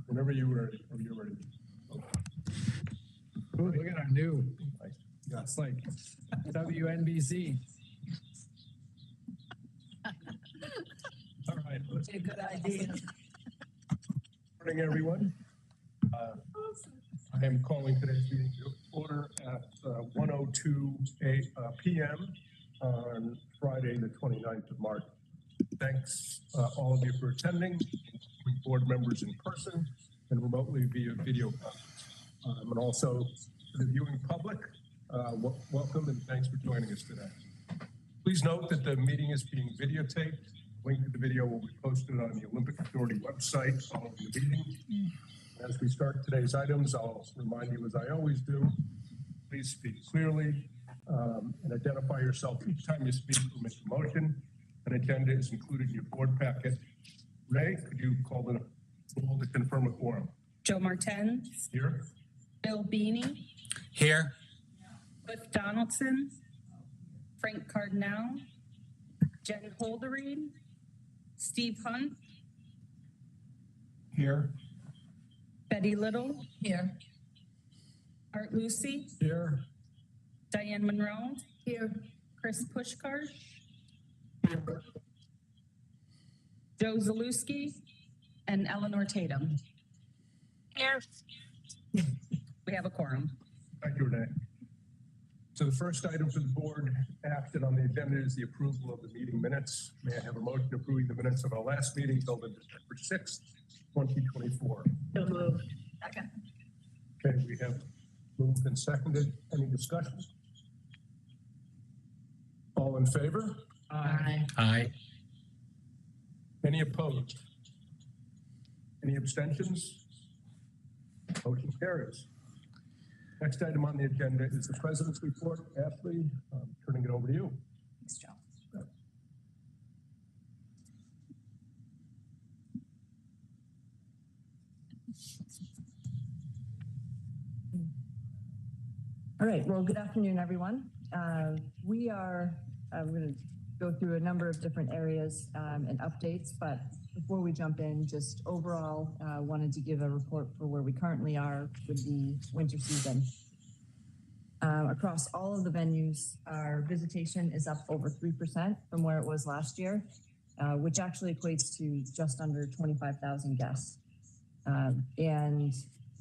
Whenever you're ready. Ooh, look at our new. It's like WNBC. All right. It's a good idea. Good morning, everyone. I am calling today's meeting to order at 1:02 p.m. on Friday, the 29th of March. Thanks all of you for attending, board members in person and remotely via video conference. And also to the viewing public, welcome and thanks for joining us today. Please note that the meeting is being videotaped. Link to the video will be posted on the Olympic Authority website following the meeting. As we start today's items, I'll remind you, as I always do, please speak clearly and identify yourself each time you speak or make a motion. An agenda is included in your board packet. Ray, could you call the roll to confirm a quorum? Joe Martin. Here. Bill Beanie. Here. Cliff Donaldson. Frank Cardinal. Jen Holdereen. Steve Hunt. Here. Betty Little. Here. Art Lucy. Here. Diane Monroe. Here. Chris Pushkar. Joe Zalewski. And Eleanor Tatum. Here. We have a quorum. Thank you, Renee. So the first item for the board acted on the agenda is the approval of the meeting minutes. May I have a motion approving the minutes of our last meeting held on December 6th, 2024? So moved. Second. Okay, we have moved and seconded. Any discussion? All in favor? Aye. Aye. Any opposed? Any abstentions? Motion carries. Next item on the agenda is the president's report. Ashley, turning it over to you. Thanks, Joe. All right, well, good afternoon, everyone. We're going to go through a number of different areas and updates, but before we jump in, just overall, wanted to give a report for where we currently are with the winter season. Across all of the venues, our visitation is up over 3% from where it was last year, which actually equates to just under 25,000 guests. And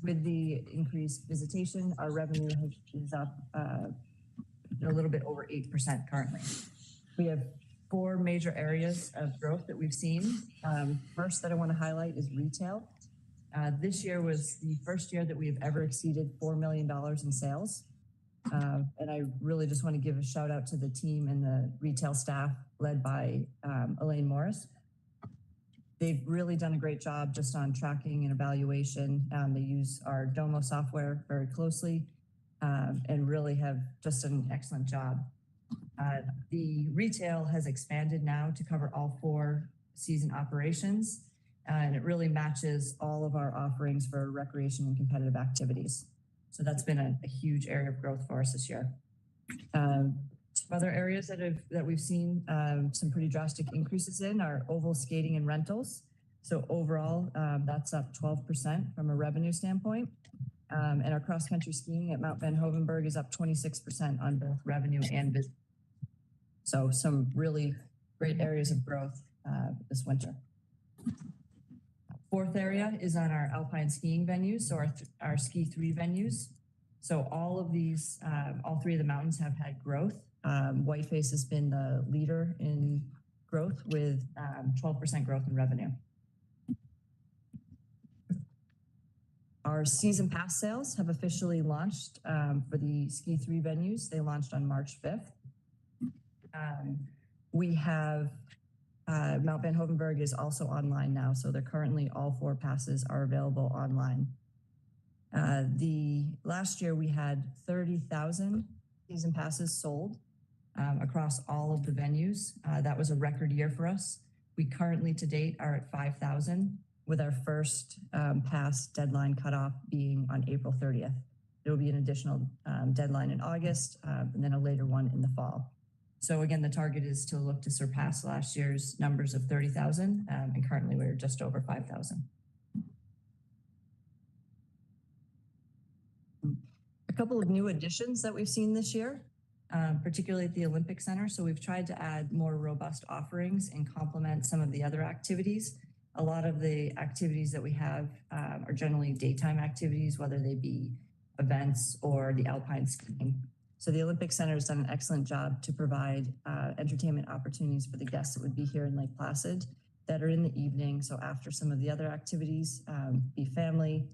with the increased visitation, our revenue is up a little bit over 8% currently. We have 4 major areas of growth that we've seen. First that I want to highlight is retail. This year was the first year that we have ever exceeded $4 million in sales. And I really just want to give a shout out to the team and the retail staff led by Elaine Morris. They've really done a great job just on tracking and evaluation. They use our Domo software very closely and really have just done an excellent job. The retail has expanded now to cover all 4 season operations, and it really matches all of our offerings for recreation and competitive activities. So that's been a huge area of growth for us this year. Some other areas that we've seen some pretty drastic increases in are oval skating and rentals. So overall, that's up 12% from a revenue standpoint. And our cross-country skiing at Mount Van Hovenberg is up 26% on both revenue and business. So some really great areas of growth this winter. 4th area is on our alpine skiing venues, so our ski 3 venues. So all of these, all 3 of the mountains have had growth. Whiteface has been the leader in growth with 12% growth in revenue. Our season pass sales have officially launched for the ski 3 venues. They launched on March 5th. We have Mount Van Hovenberg is also online now, so they're currently all 4 passes are available online. The last year we had 30,000 season passes sold across all of the venues. That was a record year for us. We currently to date are at 5,000, with our first pass deadline cutoff being on April 30th. There will be an additional deadline in August and then a later one in the fall. So again, the target is to look to surpass last year's numbers of 30,000, and currently we're just over 5,000. couple of new additions that we've seen this year, particularly at the Olympic Center. So we've tried to add more robust offerings and complement some of the other activities. A lot of the activities that we have are generally daytime activities, whether they be events or the alpine skiing. So the Olympic Center has done an excellent job to provide entertainment opportunities for the guests that would be here in Lake Placid that are in the evening. So after some of the other activities, be family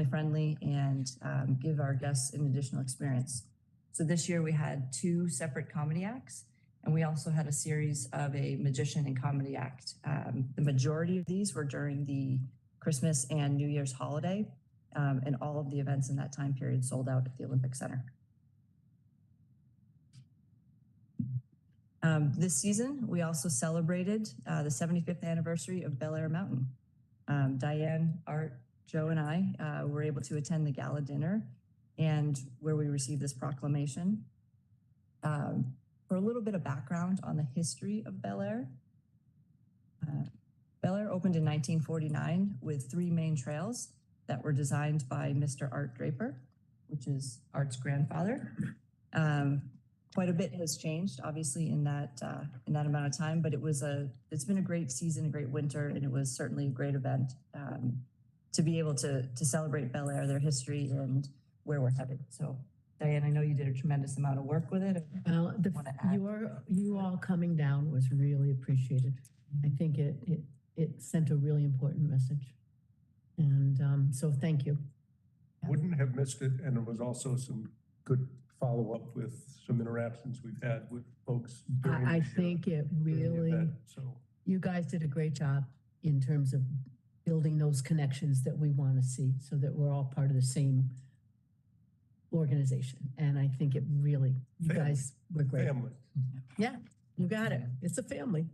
friendly, and give our guests an additional experience. So this year we had 2 separate comedy acts, and we also had a series of a magician and comedy act. The majority of these were during the Christmas and New Year's holiday, and all of the events in that time period sold out at the Olympic Center. This season, we also celebrated the 75th anniversary of Bel Air Mountain. Diane, Art, Joe, and I were able to attend the gala dinner, and where we received this proclamation. For a little bit of background on the history of Bel Air. Bel Air opened in 1949 with 3 main trails that were designed by Mr. Art Draper, which is Art's grandfather. Quite a bit has changed, obviously, in that amount of time, but it's been a great season, a great winter, and it was certainly a great event to be able to celebrate Bel Air, their history, and where we're headed. So, Diane, I know you did a tremendous amount of work with it. Well, you all coming down was really appreciated. I think it sent a really important message, and so thank you. Wouldn't have missed it, and there was also some good follow-up with some interactions we've had with folks. I think it really, you guys did a great job in terms of building those connections that we want to see, so that we're all part of the same organization. And I think it really, you guys were great. Family. Yeah, you got it. It's a family.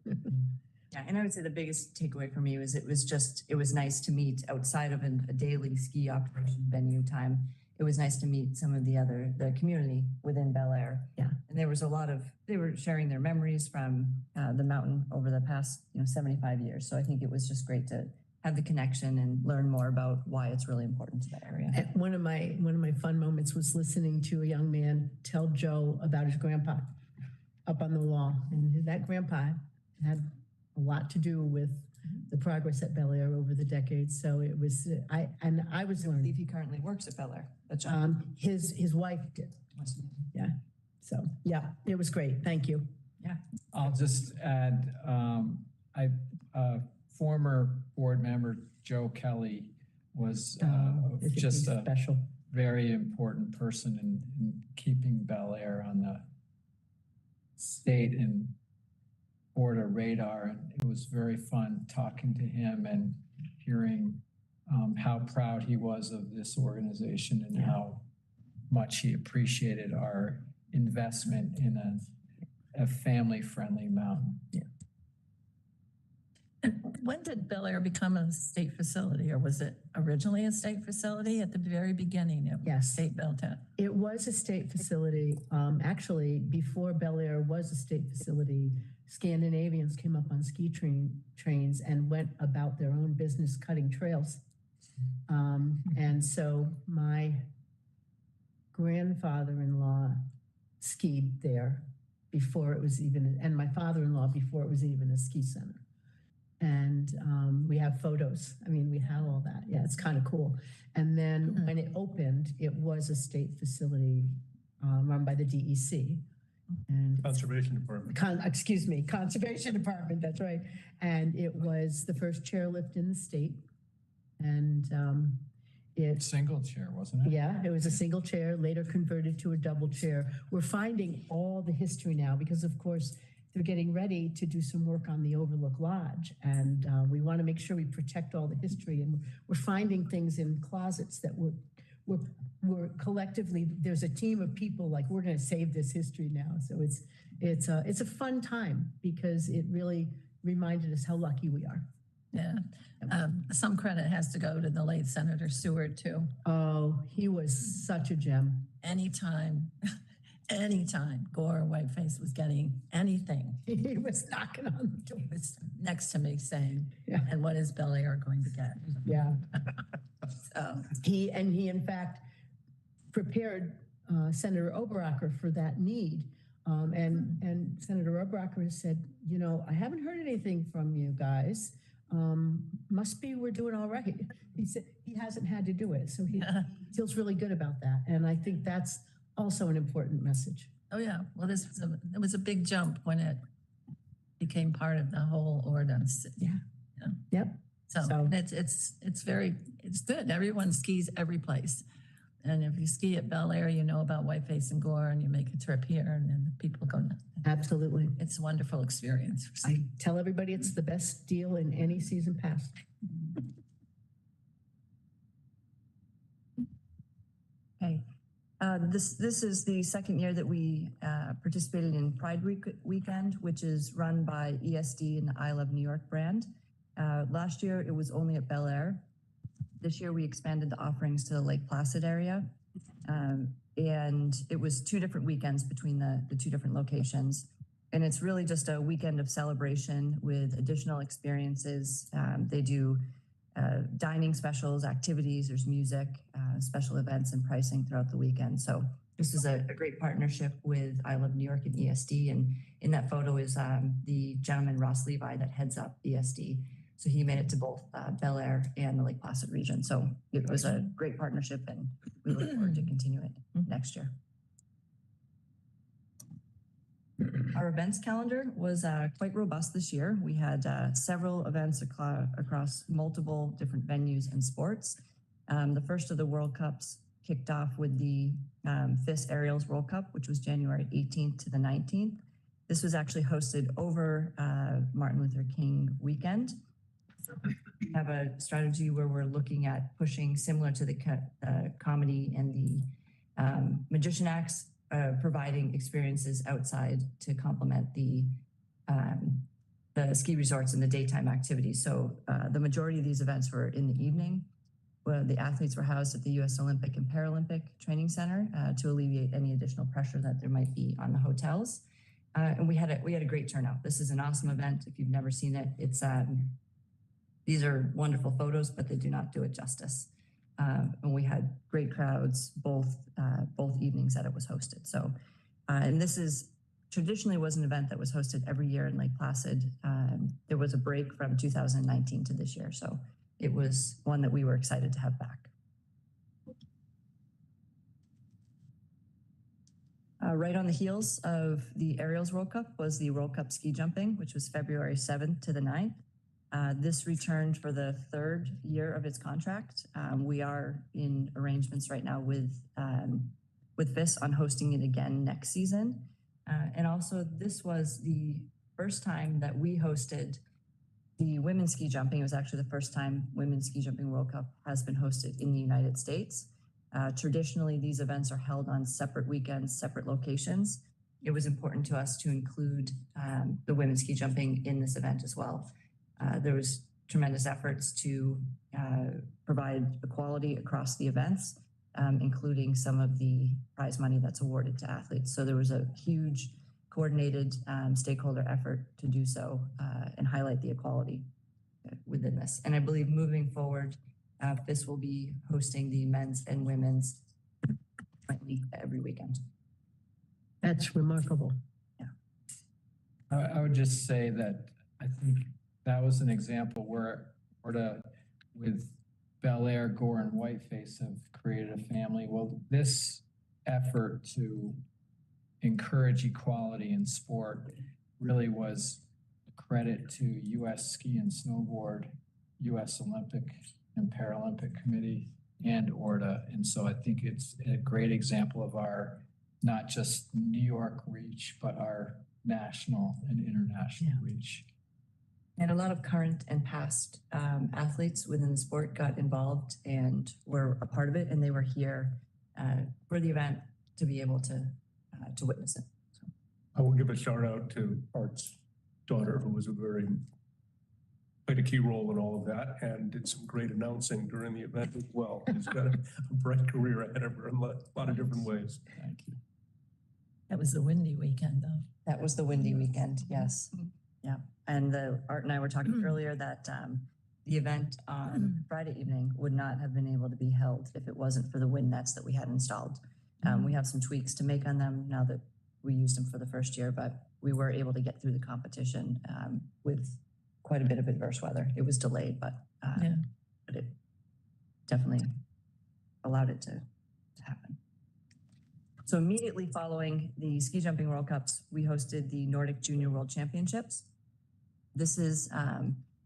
Yeah, and I would say the biggest takeaway for me was it was nice to meet outside of a daily ski operation venue time. It was nice to meet some of the community within Bel Air. Yeah. And there was they were sharing their memories from the mountain over the past 75 years. So I think it was just great to have the connection and learn more about why it's really important to that area. And one of my fun moments was listening to a young man tell Joe about his grandpa up on the wall. And that grandpa had a lot to do with the progress at Bel Air over the decades. So it was, I was I learning. believe he currently works at Bel Air. His wife did. Yeah. So yeah, it was great. Thank you. Yeah. I'll just add, former board member Joe Kelly was just a special, very important person in keeping Bel Air on the state and ORDA radar. And it was very fun talking to him and hearing how proud he was of this organization and how much he appreciated our investment in a family-friendly mountain. Yeah. When did Bel Air become a state facility, or was it originally a state facility at the very beginning? It was Yes. state built it. It was a state facility. Actually, before Bel Air was a state facility, Scandinavians came up on ski trains and went about their own business cutting trails. And so my grandfather-in-law skied there before it was even, and my father-in-law before it was even a ski center. And we have photos. I mean, we have all that. Yeah, it's kind of cool. And then when it opened, it was a state facility run by the DEC. And Conservation Department. Conservation Department, that's right. And it was the first chairlift in the state. And Single chair, wasn't it? yeah, it was a single chair, later converted to a double chair. We're finding all the history now because, of course, they're getting ready to do some work on the Overlook Lodge. And we want to make sure we protect all the history. And we're finding things in closets that we're collectively, there's a team of people like, we're going to save this history now. So it's a fun time because it really reminded us how lucky we are. Yeah. Some credit has to go to the late Senator Seward too. Oh, he was such a gem. Anytime Gore Whiteface was getting anything, He was knocking on the door. he was next to me saying, Yeah. and what is Bel Air going to get? Yeah. So, He in fact prepared Senator Oberacker for that need. And Senator Oberacker has said, you know, I haven't heard anything from you guys. Must be we're doing all right. He said he hasn't had to do it. So he feels really good about that. And I think that's also an important message. Oh, yeah. Well, it was a big jump when it became part of the whole ordinance. Yeah. Yep. So it's good. Everyone skis every place. And if you ski at Bel Air, you know about Whiteface and Gore, and you make a trip here, and then the people go. Absolutely. It's a wonderful experience. I tell everybody it's the best deal in any season pass. Okay. This is the second year that we participated in Pride Weekend, which is run by ESD and the I Love New York brand. Last year, it was only at Bel Air. This year, we expanded the offerings to the Lake Placid area. And it was 2 different weekends between the 2 different locations. And it's really just a weekend of celebration with additional experiences. They do dining specials, activities, there's music, special events and pricing throughout the weekend. So this is a great partnership with I Love New York and ESD. And in that photo is the gentleman, Ross Levi, that heads up ESD. So he made it to both Bel Air and the Lake Placid region. So it was a great partnership and we look forward to continue it next year. Our events calendar was quite robust this year. We had several events across multiple different venues and sports. The first of the World Cups kicked off with the FIS Aerials World Cup, which was January 18th to the 19th. This was actually hosted over Martin Luther King weekend. We have a strategy where we're looking at pushing similar to the comedy and the magician acts, providing experiences outside to complement the ski resorts and the daytime activities. So the majority of these events were in the evening, where the athletes were housed at the U.S. Olympic and Paralympic Training Center to alleviate any additional pressure that there might be on the hotels. And we had a great turnout. This is an awesome event. If you've never seen it, it's these are wonderful photos, but they do not do it justice. And we had great crowds both evenings that it was hosted. So, and this is traditionally was an event that was hosted every year in Lake Placid. There was a break from 2019 to this year, so it was one that we were excited to have back. Right on the heels of the Aerials World Cup was the World Cup ski jumping, which was February 7th to the 9th. This returned for the 3rd year of its contract. We are in arrangements right now with FIS on hosting it again next season. And also this was the first time that we hosted the women's ski jumping. It was actually the first time Women's Ski Jumping World Cup has been hosted in the United States. Traditionally, these events are held on separate weekends, separate locations. It was important to us to include the women's ski jumping in this event as well. There was tremendous efforts to provide equality across the events, including some of the prize money that's awarded to athletes. So there was a huge coordinated stakeholder effort to do so and highlight the equality within this. And I believe moving forward, FIS will be hosting the men's and women's jointly every weekend. That's remarkable. Yeah. I would just say that I think that was an example where ORDA with Bel Air, Gore, and Whiteface have created a family. Well, this effort to encourage equality in sport really was a credit to U.S. Ski and Snowboard, U.S. Olympic and Paralympic Committee, and ORDA. And so I think it's a great example of our not just New York reach, but our national and international reach. And a lot of current and past athletes within the sport got involved and were a part of it, and they were here for the event to be able to witness it. So. I will give a shout out to Art's daughter, who was played a key role in all of that and did some great announcing during the event as well. She's got a bright career ahead of her in a lot of different ways. Thank you. That was the windy weekend, though. That was the windy weekend, yes. Yeah. And Art and I were talking earlier that the event on Friday evening would not have been able to be held if it wasn't for the wind nets that we had installed. We have some tweaks to make on them now that we used them for the first year, but we were able to get through the competition with quite a bit of adverse weather. It was delayed, but it definitely allowed it to happen. So immediately following the ski jumping World Cups, we hosted the Nordic Junior World Championships. This is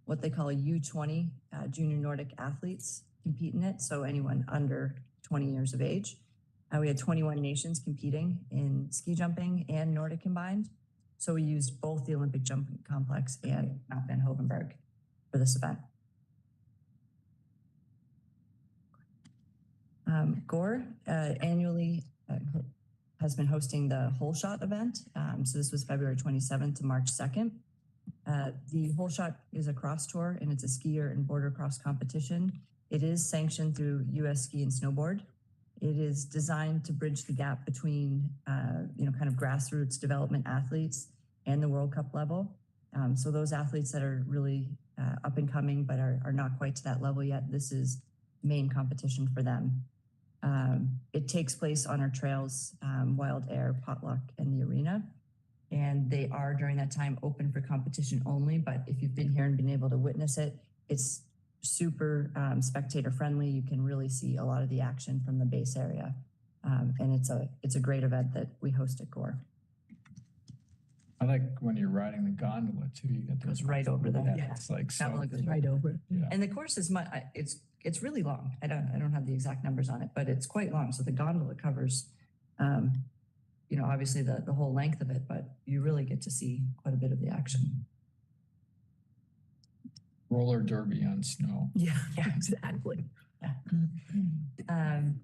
what they call a U20 junior Nordic athletes compete in it. So anyone under 20 years of age. We had 21 nations competing in ski jumping and Nordic combined. So we used both the Olympic Jumping Complex and Mount Van Hovenberg for this event. Gore annually has been hosting the Whole Shot event. So this was February 27th to March 2nd. The Whole Shot is a cross tour and it's a skier and border cross competition. It is sanctioned through US Ski and Snowboard. It is designed to bridge the gap between, kind of grassroots development athletes and the World Cup level. So those athletes that are really up and coming but are not quite to that level yet, this is main competition for them. It takes place on our trails, Wild Air, Potluck, and the arena. And they are during that time open for competition only. But if you've been here and been able to witness it, it's super spectator friendly. You can really see a lot of the action from the base area. And it's a great event that we host at Gore. I like when you're riding the gondola too. You get Goes right over there. Yeah, it's like That so. one goes Right over. Yeah. And the course is it's really long. I don't have the exact numbers on it, but it's quite long. So the gondola covers, obviously the whole length of it, but you really get to see quite a bit of the action. Roller derby on snow. Yeah, exactly.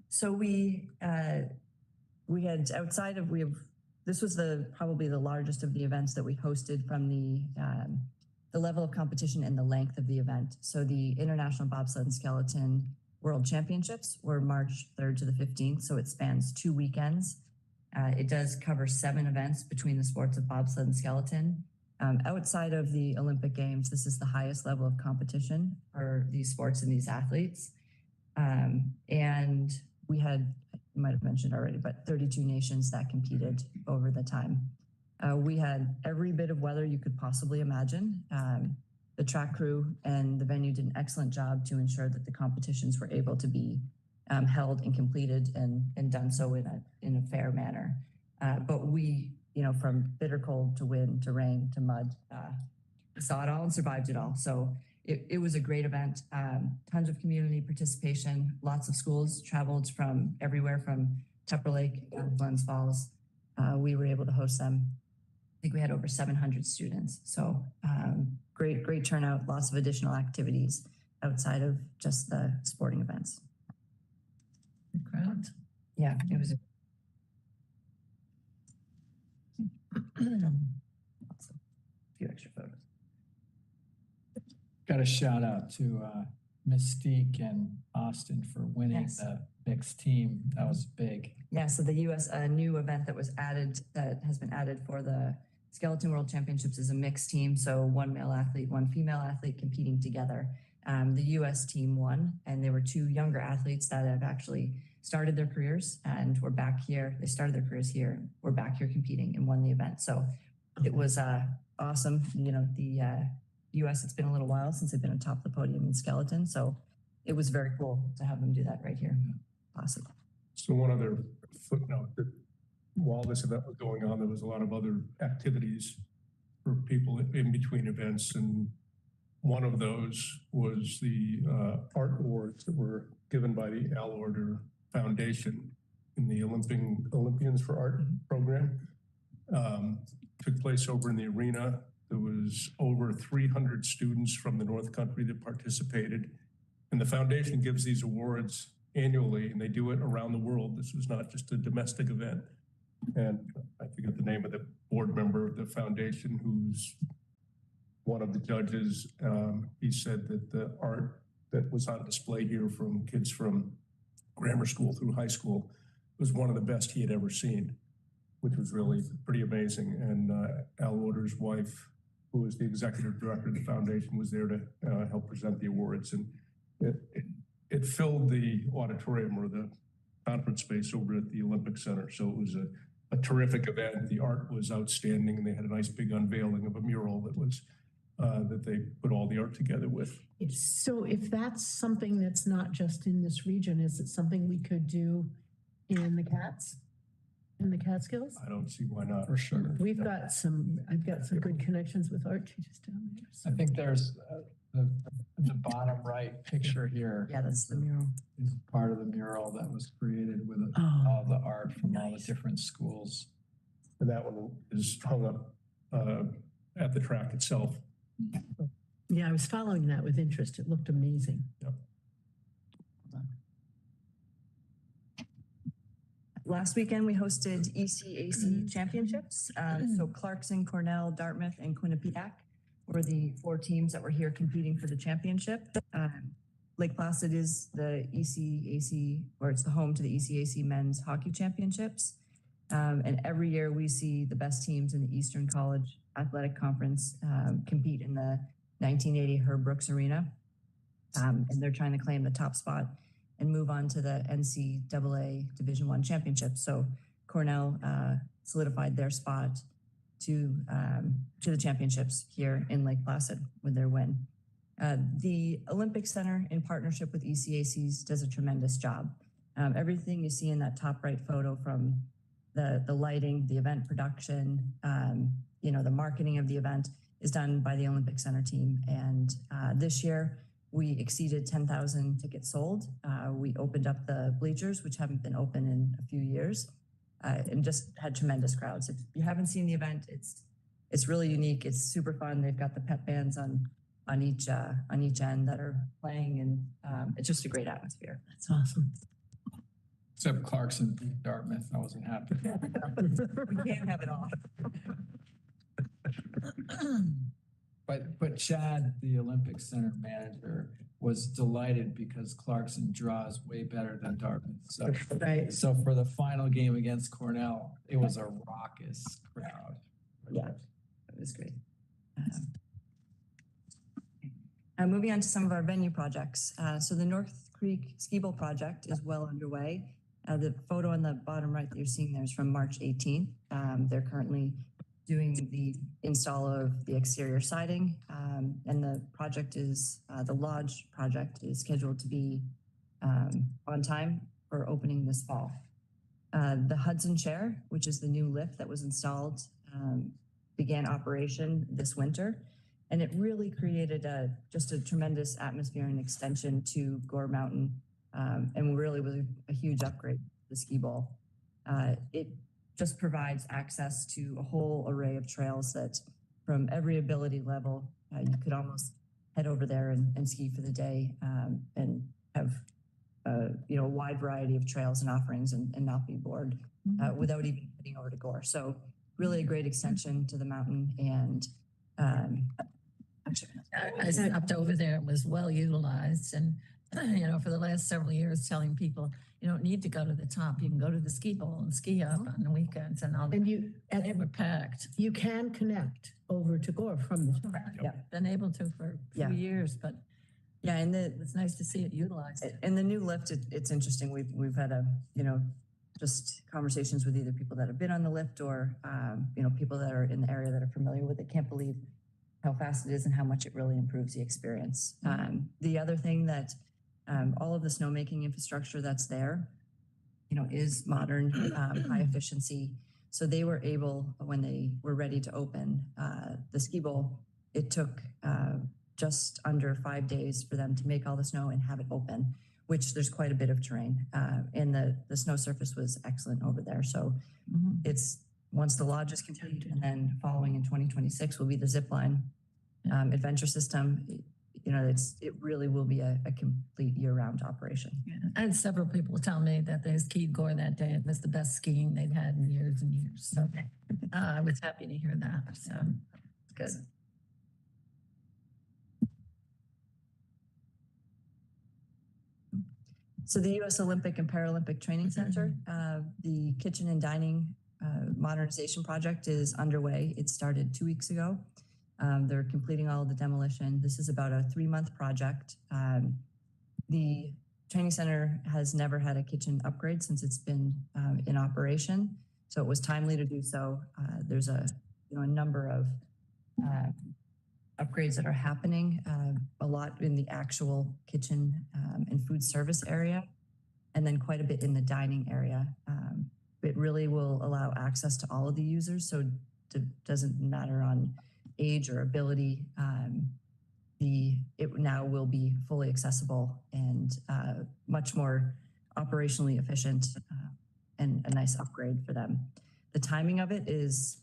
So we had this was probably the largest of the events that we hosted from the level of competition and the length of the event. So the International Bobsled and Skeleton World Championships were March 3rd to the 15th. So it spans 2 weekends. It does cover 7 events between the sports of bobsled and skeleton. Outside of the Olympic Games, this is the highest level of competition for these sports and these athletes. And we had, you might have mentioned already, but 32 nations that competed over the time. We had every bit of weather you could possibly imagine. The track crew and the venue did an excellent job to ensure that the competitions were able to be held and completed and done so in a fair manner. But we, from bitter cold to wind to rain to mud, saw it all and survived it all. So it was a great event. Tons of community participation. Lots of schools traveled from everywhere, from Tupper Lake and Glens Falls. We were able to host them. I think we had over 700 students. So great turnout. Lots of additional activities outside of just the sporting events. Good crowd. Yeah, it was a few extra photos. Got a shout out to Mystique and Austin for winning Yes. the mixed team. That was big. Yeah, so the U.S. new event that has been added for the Skeleton World Championships is a mixed team. So 1 male athlete, 1 female athlete competing together. The U.S. team won, and there were 2 younger athletes that have actually started their careers and were back here. They started their careers here. We're back here competing and won the event. So it was awesome. The U.S. It's been a little while since they've been atop the podium in skeleton. So it was very cool to have them do that right here. Awesome. So one other footnote, that while this event was going on, there was a lot of other activities for people in between events. And one of those was the art awards that were given by the ORDA Foundation in the Olympians for Art program. Took place over in the arena. There was over 300 students from the North Country that participated. And the foundation gives these awards annually, and they do it around the world. This was not just a domestic event. And I forget the name of the board member of the foundation who's one of the judges. He said that the art that was on display here from kids from grammar school through high school was one of the best he had ever seen, which was really pretty amazing. And Al Waters' wife who is the executive director of the foundation, was there to help present the awards. And it filled the auditorium or the conference space over at the Olympic Center. So it was a terrific event. The art was outstanding, and they had a nice big unveiling of a mural that was that they put all the art together with. So if that's something that's not just in this region, is it something we could do in the Catskills? I don't see why not. For sure. I've got some good connections with art teachers down there. I think there's the bottom right picture here Yeah, that's the mural. is part of the mural that was created with Oh, all the art from all the nice. different schools. And that one is hung up at the track itself. Yeah, I was following that with interest. It looked amazing. Last weekend, we hosted ECAC championships. So Clarkson, Cornell, Dartmouth, and Quinnipiac were the 4 teams that were here competing for the championship. Lake Placid is the ECAC, or it's the home to the ECAC men's hockey championships. And every year we see the best teams in the Eastern College Athletic Conference compete in the 1980 Herb Brooks Arena. And they're trying to claim the top spot and move on to the NCAA Division I championship. So Cornell solidified their spot to the championships here in Lake Placid with their win. The Olympic Center, in partnership with ECACs, does a tremendous job. Everything you see in that top right photo, from the lighting, the event production, the marketing of the event, is done by the Olympic Center team. And this year, we exceeded 10,000 tickets sold. We opened up the bleachers, which haven't been open in a few years, and just had tremendous crowds. If you haven't seen the event, it's really unique. It's super fun. They've got the pep bands on each end that are playing, and it's just a great atmosphere. That's awesome. Except Clarkson beat Dartmouth. I wasn't happy. We can't have it all. But Chad, the Olympic Center manager, was delighted because Clarkson draws way better than Dartmouth. So, Right. so for the final game against Cornell, it was a raucous crowd. Yeah, it was great. Moving on to some of our venue projects. So the North Creek Ski Bowl project is well underway. The photo on the bottom right that you're seeing there is from March 18th. They're currently doing the install of the exterior siding, and the project is, the lodge project is scheduled to be on time for opening this fall. The Hudson Chair, which is the new lift that was installed, began operation this winter, and it really created just a tremendous atmosphere and extension to Gore Mountain, and really was a huge upgrade to the ski bowl. It just provides access to a whole array of trails that, from every ability level, you could almost head over there and ski for the day, and have a wide variety of trails and offerings, and not be bored without even heading over to Gore. So really a great extension to the mountain. And I stopped over there. It was well utilized. And, for the last several years, telling people, you don't need to go to the top. You can go to the ski bowl and ski up on the weekends and all. And they were packed. you can connect over to Gore from the top. Yeah. Been able to for a few years, but yeah, and it's nice to see it utilized. and the new lift, it's interesting. We've had just conversations with either people that have been on the lift or people that are in the area that are familiar with it. Can't believe how fast it is and how much it really improves the experience. The other thing that all of the snowmaking infrastructure that's there, is modern, high efficiency. So they were able, when they were ready to open the ski bowl, it took just under 5 days for them to make all the snow and have it open, which there's quite a bit of terrain. And the snow surface was excellent over there. So it's, once the lodge is complete, and then following in 2026 will be the zip line adventure system. It really will be a complete year-round operation. Yeah. I had several people tell me that they skied Gore that day. It was the best skiing they'd had in years and years. So I was happy to hear that. So good. So the U.S. Olympic and Paralympic Training Center, the kitchen and dining modernization project is underway. It started 2 weeks ago. They're completing all of the demolition. This is about a 3-month project. The training center has never had a kitchen upgrade since it's been in operation, so it was timely to do so. There's a number of upgrades that are happening, a lot in the actual kitchen and food service area, and then quite a bit in the dining area. It really will allow access to all of the users, so it doesn't matter on age or ability. It now will be fully accessible and much more operationally efficient, and a nice upgrade for them. The timing of it is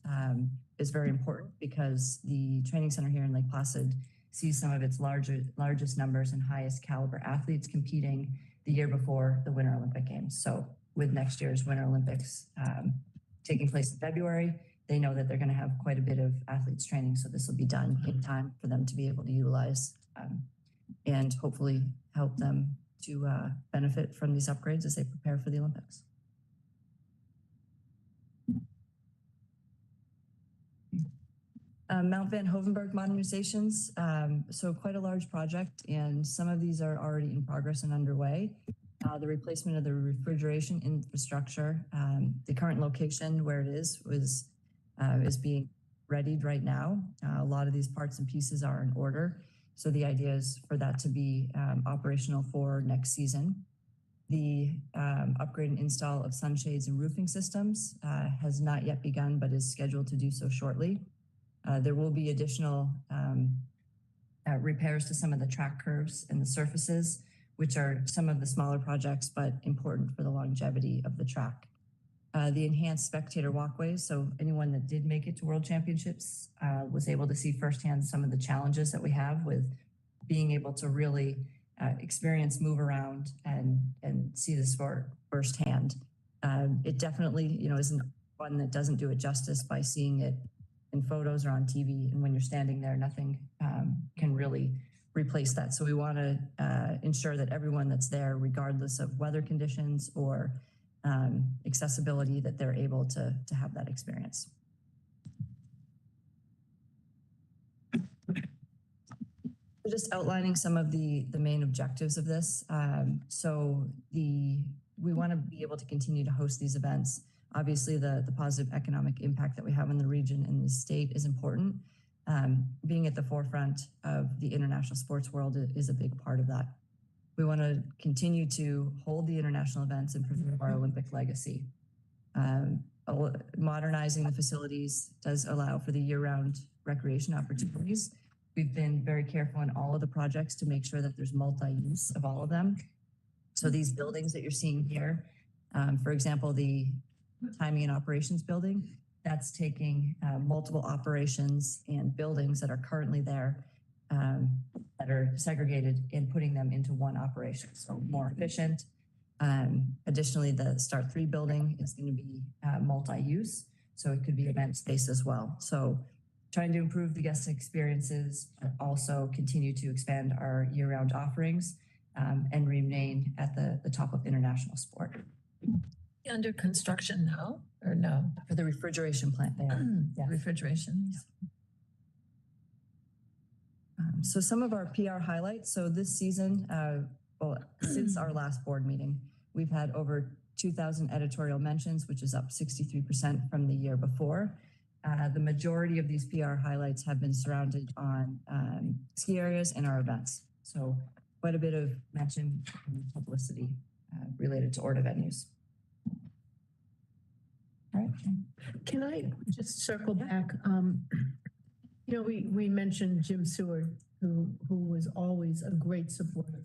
very important because the training center here in Lake Placid sees some of its largest numbers and highest caliber athletes competing the year before the Winter Olympic Games. So with next year's Winter Olympics taking place in February, they know that they're going to have quite a bit of athletes training. So this will be done in time for them to be able to utilize and hopefully help them to benefit from these upgrades as they prepare for the Olympics. Mount Van Hovenberg modernizations, so quite a large project, and some of these are already in progress and underway. The replacement of the refrigeration infrastructure, the current location where it is being readied right now. A lot of these parts and pieces are in order, so the idea is for that to be operational for next season. The upgrade and install of sunshades and roofing systems has not yet begun, but is scheduled to do so shortly. There will be additional repairs to some of the track curves and the surfaces, which are some of the smaller projects, but important for the longevity of the track. The enhanced spectator walkways, so anyone that did make it to World Championships was able to see firsthand some of the challenges that we have with being able to really experience, move around, and see the sport firsthand. It definitely, isn't one that doesn't do it justice by seeing it in photos or on TV, and when you're standing there, nothing can really replace that. So we want to ensure that everyone that's there, regardless of weather conditions or accessibility, that they're able to have that experience. We're just outlining some of the main objectives of this. We want to be able to continue to host these events. Obviously, the positive economic impact that we have in the region and the state is important. Being at the forefront of the international sports world is a big part of that. We want to continue to hold the international events and preserve our Olympic legacy. Modernizing the facilities does allow for the year-round recreation opportunities. We've been very careful in all of the projects to make sure that there's multi-use of all of them. So these buildings that you're seeing here, for example, the timing and operations building, that's taking multiple operations and buildings that are currently there that are segregated and putting them into one operation, so more efficient. Additionally, the Start 3 building is going to be multi-use, so it could be event space as well. So trying to improve the guest experiences, but also continue to expand our year-round offerings and remain at the top of international sport. Under construction now, or no? For the refrigeration plant there. Yes. Refrigeration. So some of our PR highlights. So this season, since our last board meeting, we've had over 2,000 editorial mentions, which is up 63% from the year before. The majority of these PR highlights have been surrounded on ski areas and our events. So quite a bit of mention and publicity related to ORDA venues. All right. Can I just circle back? We mentioned Jim Seward, who was always a great supporter,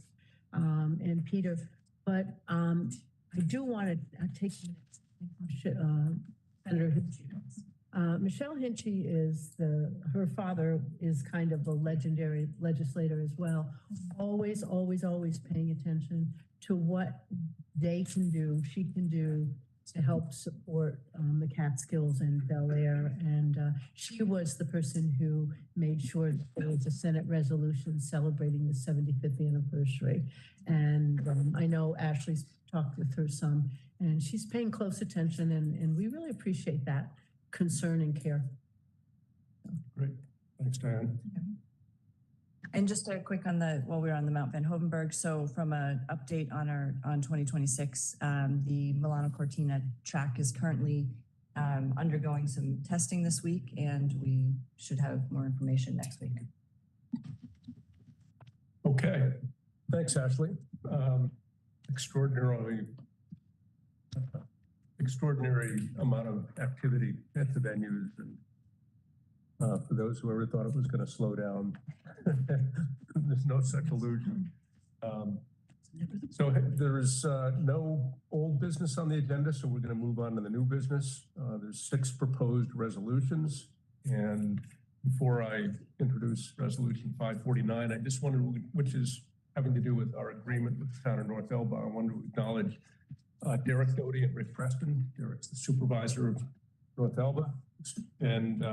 and Peter, but I do want to take Senator Hinchey. Michelle Hinchey is her father is kind of a legendary legislator as well, always paying attention to what they can do, she can do to help support the Catskills and Bel Air. And she was the person who made sure that there was a Senate resolution celebrating the 75th anniversary. And I know Ashley's talked with her some, and she's paying close attention, and we really appreciate that concern and care. Great. Thanks, Diane. And just a quick on while we're on the Mount Van Hovenberg, so from an update on 2026, the Milano Cortina track is currently undergoing some testing this week, and we should have more information next week. Okay, thanks, Ashley. Extraordinary amount of activity at the venues, and for those who ever thought it was going to slow down, there's no such illusion. So there's no old business on the agenda, so we're going to move on to the new business. There's 6 proposed resolutions, and before I introduce resolution 549, I just wanted, which is having to do with our agreement with the town of North Elba, I wanted to acknowledge Derek Doty and Rick Preston. Derek's the supervisor of North Elba, and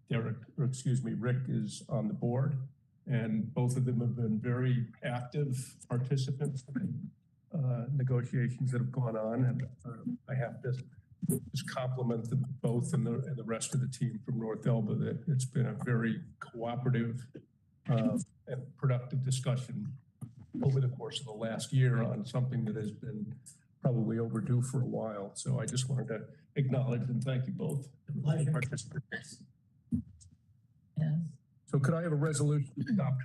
Rick is on the board, and both of them have been very active participants in negotiations that have gone on, and I have to just compliment them both and the rest of the team from North Elba that it's been a very cooperative and productive discussion over the course of the last year on something that has been probably overdue for a while. So I just wanted to acknowledge and thank you both. Participants. Yeah. So could I have a resolution to adopt,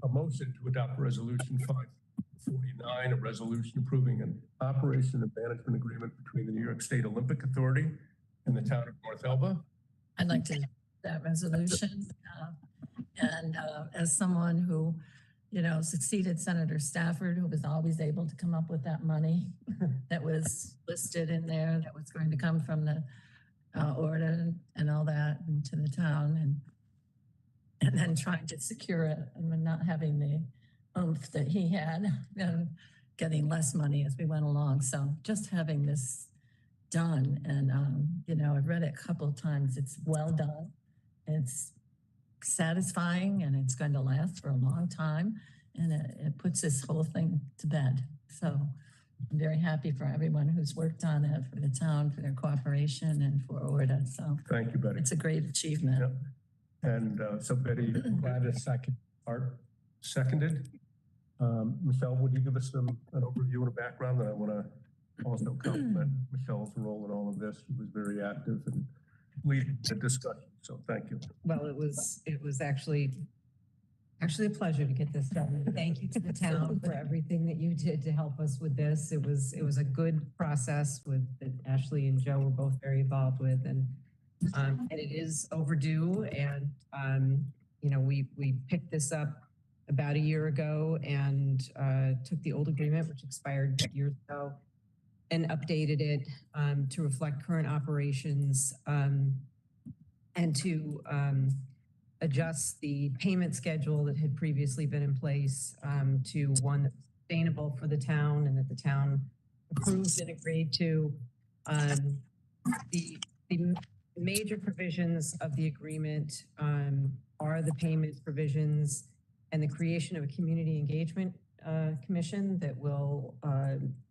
a motion to adopt resolution 549, a resolution approving an operation and management agreement between the New York State Olympic Authority and the town of North Elba? I'd like to that resolution. And as someone who, succeeded Senator Stafford, who was always able to come up with that money that was listed in there, that was going to come from the ORDA and all that into the town, and then trying to secure it and not having the oomph that he had and getting less money as we went along. So just having this done, and I've read it a couple of times. It's well done. It's satisfying, and it's going to last for a long time, and it puts this whole thing to bed. So I'm very happy for everyone who's worked on it, for the town, for their cooperation, and for ORDA. So Thank you, Betty. it's a great achievement. Yep. And so Betty, Glad a second. Art seconded. Michelle, would you give us an overview and a background? And I want to also compliment Michelle's role in all of this. She was very active and leading the discussion. So thank you. Well, it was actually a pleasure to get this done. Thank you to the town for everything that you did to help us with this. It was a good process that Ashley and Joe were both very involved with, and it is overdue. And we picked this up about a year ago and took the old agreement, which expired years ago, and updated it to reflect current operations and to adjust the payment schedule that had previously been in place to one that's sustainable for the town and that the town approved and agreed to. The major provisions of the agreement are the payment provisions and the creation of a community engagement commission that will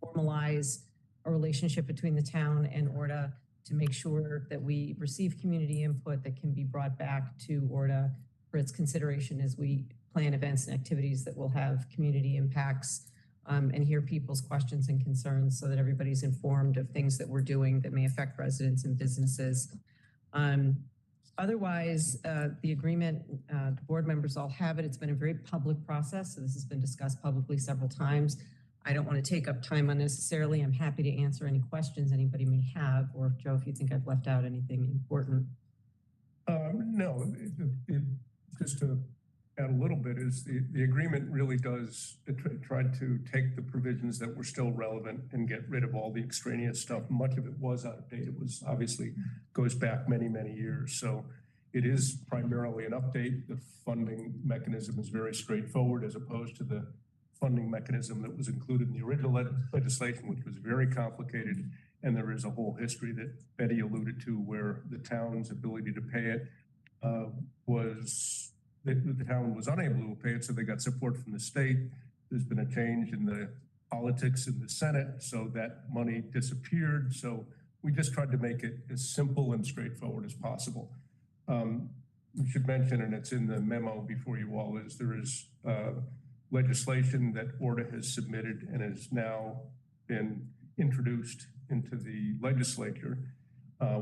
formalize a relationship between the town and ORDA to make sure that we receive community input that can be brought back to ORDA for its consideration as we plan events and activities that will have community impacts, and hear people's questions and concerns so that everybody's informed of things that we're doing that may affect residents and businesses. Otherwise, the agreement, the board members all have it. It's been a very public process, so this has been discussed publicly several times. I don't want to take up time unnecessarily. I'm happy to answer any questions anybody may have, or if Joe, if you think I've left out anything important. No, just to add a little bit is the agreement really does try to take the provisions that were still relevant and get rid of all the extraneous stuff. Much of it was out of date. It was obviously goes back many, many years. So it is primarily an update. The funding mechanism is very straightforward as opposed to the funding mechanism that was included in the original legislation, which was very complicated. And there is a whole history that Betty alluded to where the town's ability to pay it the town was unable to pay it, so they got support from the state. There's been a change in the politics in the Senate, so that money disappeared. So we just tried to make it as simple and straightforward as possible. we should mention, and it's in the memo before you all, is there is legislation that ORDA has submitted and has now been introduced into the legislature,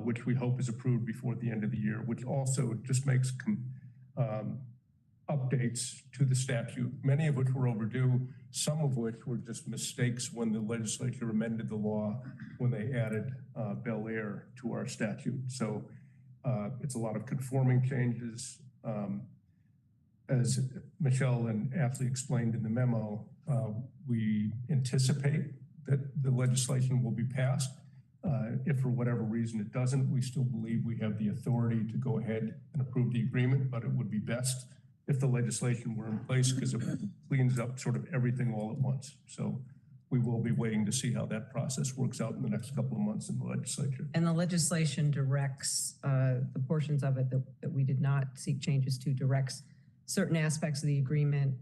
which we hope is approved before the end of the year, which also just makes updates to the statute, many of which were overdue, some of which were just mistakes when the legislature amended the law when they added Bel Air to our statute. So it's a lot of conforming changes. As Michelle and Ashley explained in the memo, we anticipate that the legislation will be passed. If for whatever reason it doesn't, we still believe we have the authority to go ahead and approve the agreement, but it would be best if the legislation were in place because it cleans up sort of everything all at once. So we will be waiting to see how that process works out in the next couple of months in the legislature. And the legislation directs the portions of it that we did not seek changes to, directs certain aspects of the agreement.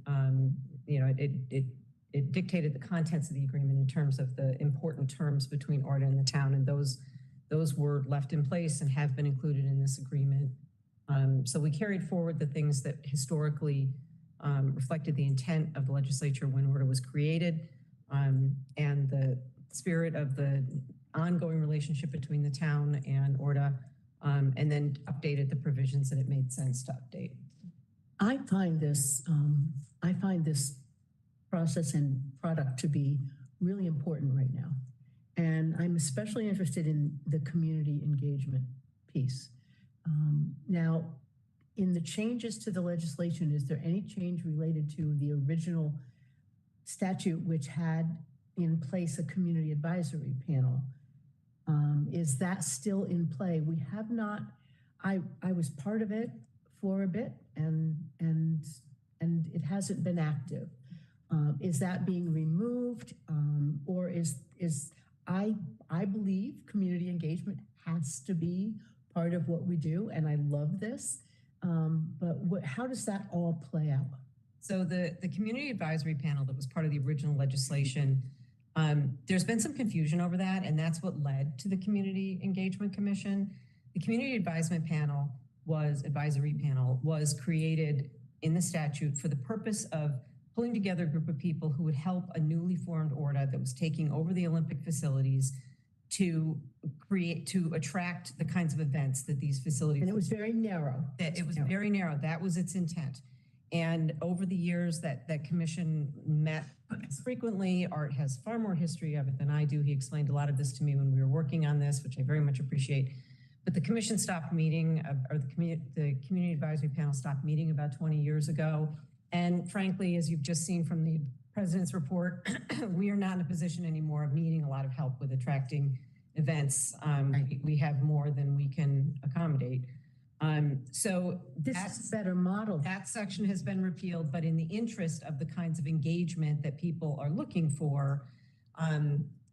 You know, it dictated the contents of the agreement in terms of the important terms between ORDA and the town, and those were left in place and have been included in this agreement. So we carried forward the things that historically reflected the intent of the legislature when ORDA was created, and the spirit of the ongoing relationship between the town and ORDA, and then updated the provisions that it made sense to update. I find this process and product to be really important right now. And I'm especially interested in the community engagement piece. Now, in the changes to the legislation, is there any change related to the original statute, which had in place a community advisory panel? Is that still in play? We have not, I was part of it for a bit, and it hasn't been active. Is that being removed, or is I believe community engagement has to be part of what we do, and I love this. But how does that all play out? So the community advisory panel that was part of the original legislation, there's been some confusion over that, and that's what led to the Community Engagement Commission. The Community Advisement Panel advisory panel was created in the statute for the purpose of pulling together a group of people who would help a newly formed ORDA that was taking over the Olympic facilities to attract the kinds of events that these facilities. And it was very narrow. It was very narrow. That was its intent. And over the years that commission met frequently, Art has far more history of it than I do. He explained a lot of this to me when we were working on this, which I very much appreciate. But the commission stopped meeting, or the community advisory panel stopped meeting about 20 years ago. And frankly, as you've just seen from the president's report, we are not in a position anymore of needing a lot of help with attracting events. We have more than we can accommodate. So this is a better model. That section has been repealed, but in the interest of the kinds of engagement that people are looking for,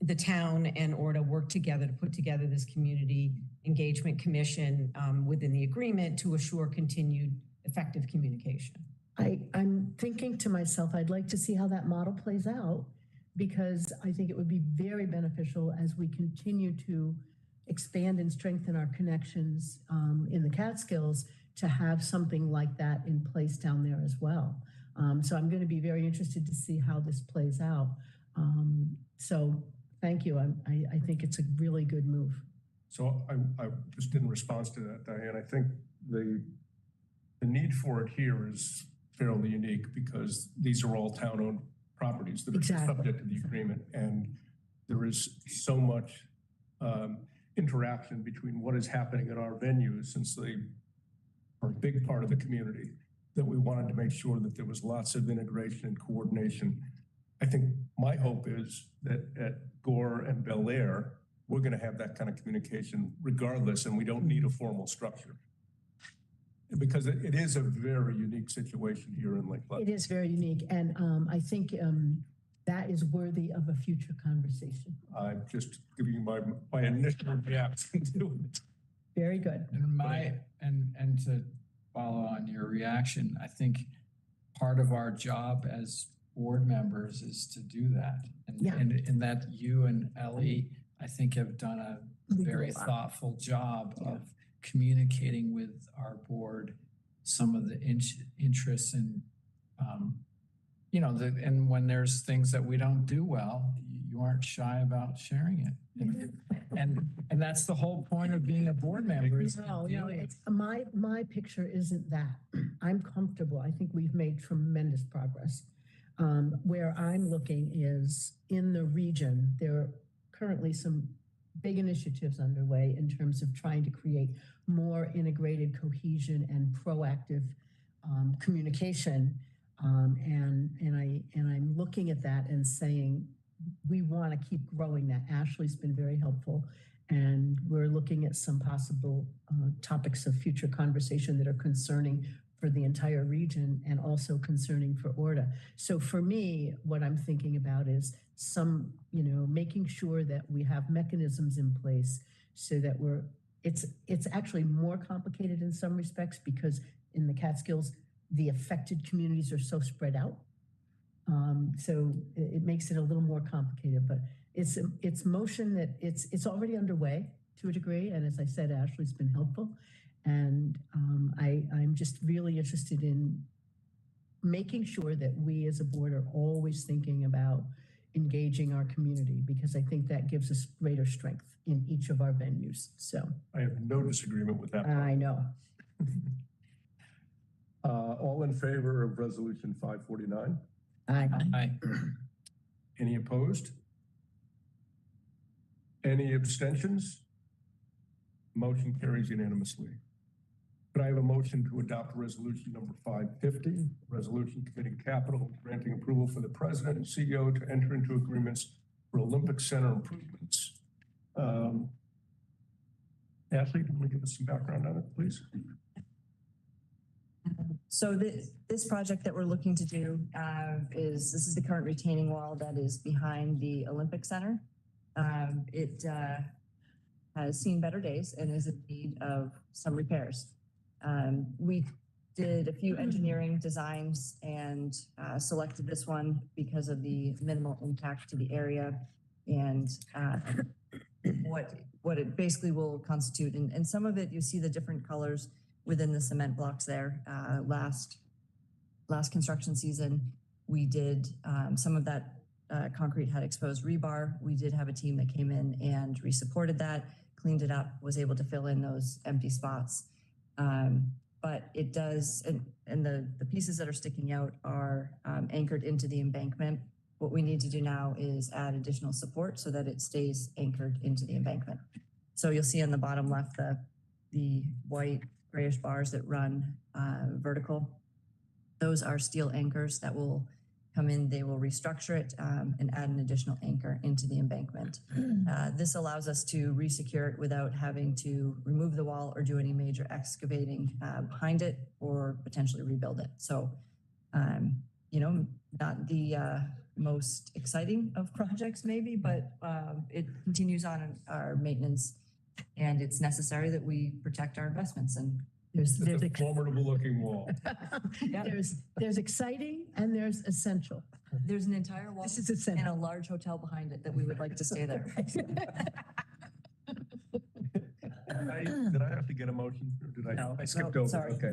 the town and ORDA worked together to put together this community engagement commission within the agreement to assure continued effective communication. I'm thinking to myself, I'd like to see how that model plays out, because I think it would be very beneficial as we continue to expand and strengthen our connections in the Catskills to have something like that in place down there as well. So I'm going to be very interested to see how this plays out. So thank you. I think it's a really good move. So I just in response to that, Diane, I think the need for it here is fairly unique because these are all town-owned properties that are subject to the agreement, and there is so much interaction between what is happening at our venues, since they are a big part of the community, that we wanted to make sure that there was lots of integration and coordination. I think my hope is that at Gore and Bel Air, we're going to have that kind of communication regardless, and we don't need a formal structure. Because it is a very unique situation here in Lake Pleasant. It is very unique, and I think that is worthy of a future conversation. I'm just giving you my initial reaction to it. Very good. And to follow on your reaction, I think part of our job as board members is to do that. And that you and Ellie, I think, have done a very thoughtful job of communicating with our board some of the interests and, and when there's things that we don't do well, you aren't shy about sharing it. And that's the whole point of being a board member. Is No, it's my picture isn't that. I'm comfortable. I think we've made tremendous progress. Where I'm looking is in the region, there are currently some big initiatives underway in terms of trying to create more integrated cohesion and proactive communication. And I'm looking at that and saying, we want to keep growing that. Ashley's been very helpful. And we're looking at some possible topics of future conversation that are concerning for the entire region and also concerning for ORDA. So for me, what I'm thinking about is making sure that we have mechanisms in place so that it's actually more complicated in some respects because in the Catskills, the affected communities are so spread out. So it makes it a little more complicated, but it's motion that it's already underway to a degree. And as I said, Ashley's been helpful. And I'm just really interested in making sure that we as a board are always thinking about engaging our community, because I think that gives us greater strength in each of our venues. So I have no disagreement with that. I know. All in favor of resolution 549? Aye. Any opposed? Any abstentions? Motion carries unanimously. Could I have a motion to adopt resolution number 550, resolution committing capital, granting approval for the president and CEO to enter into agreements for Olympic Center improvements? Ashley, can you give us some background on it, please? So this project that we're looking to do this is the current retaining wall that is behind the Olympic Center. It has seen better days and is in need of some repairs. We did a few engineering designs and selected this one because of the minimal impact to the area and what it basically will constitute. And some of it, you see the different colors within the cement blocks there. Last construction season, we did some of that concrete had exposed rebar. We did have a team that came in and resupported that, cleaned it up, was able to fill in those empty spots. But it does, and the pieces that are sticking out are anchored into the embankment. What we need to do now is add additional support so that it stays anchored into the embankment. So you'll see on the bottom left the white grayish bars that run vertical. Those are steel anchors that will come in, they will restructure it and add an additional anchor into the embankment. This allows us to resecure it without having to remove the wall or do any major excavating behind it or potentially rebuild it. So, not the most exciting of projects maybe, but it continues on our maintenance, and it's necessary that we protect our investments. And It's a formidable looking wall. There's exciting and there's essential. there's an entire wall This is and essential. a large hotel behind it that we would like to stay there. Did I have to get a motion? Or did I? No. I skipped No, over. sorry. Okay.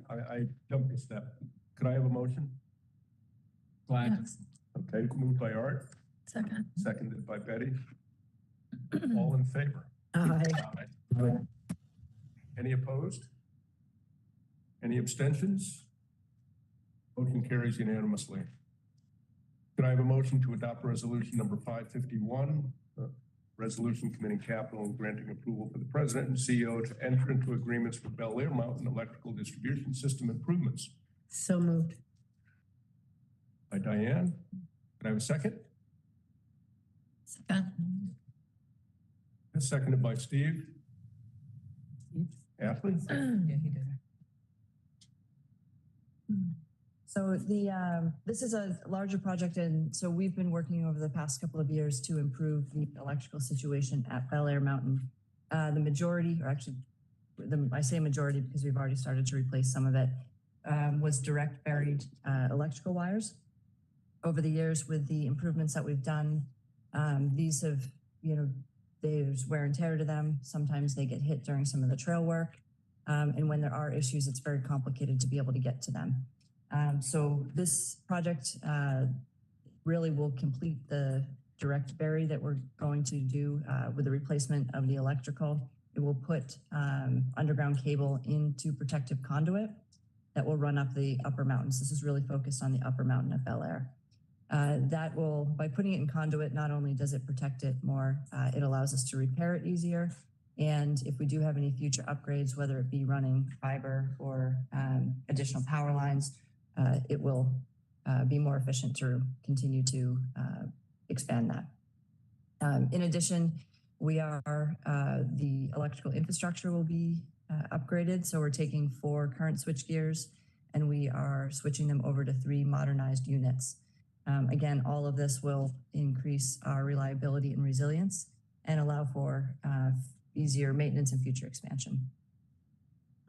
I jumped a step. Could I have a motion? Glad. Okay, moved by Art, Second. seconded by Betty. All in favor? Aye. Any opposed? Any abstentions? Motion carries unanimously. Could I have a motion to adopt resolution number 551, resolution committing capital and granting approval for the president and CEO to enter into agreements for Bel Air Mountain electrical distribution system improvements? So moved. By Diane. Could I have a second? Second. Seconded by Steve. Ashley? Yeah, he did. So this is a larger project, and so we've been working over the past couple of years to improve the electrical situation at Bel Air Mountain. The majority, or actually, I say majority because we've already started to replace some of it, was direct buried electrical wires. Over the years, with the improvements that we've done, these have, there's wear and tear to them. Sometimes they get hit during some of the trail work. And when there are issues, it's very complicated to be able to get to them. So this project really will complete the direct bury that we're going to do with the replacement of the electrical. It will put underground cable into protective conduit that will run up the upper mountains. This is really focused on the upper mountain of Bel Air. That will, by putting it in conduit, not only does it protect it more, it allows us to repair it easier. And if we do have any future upgrades, whether it be running fiber or additional power lines, it will be more efficient to continue to expand that. In addition, we are, the electrical infrastructure will be upgraded. So we're taking 4 current switch gears and we are switching them over to 3 modernized units. Again, all of this will increase our reliability and resilience and allow for easier maintenance and future expansion.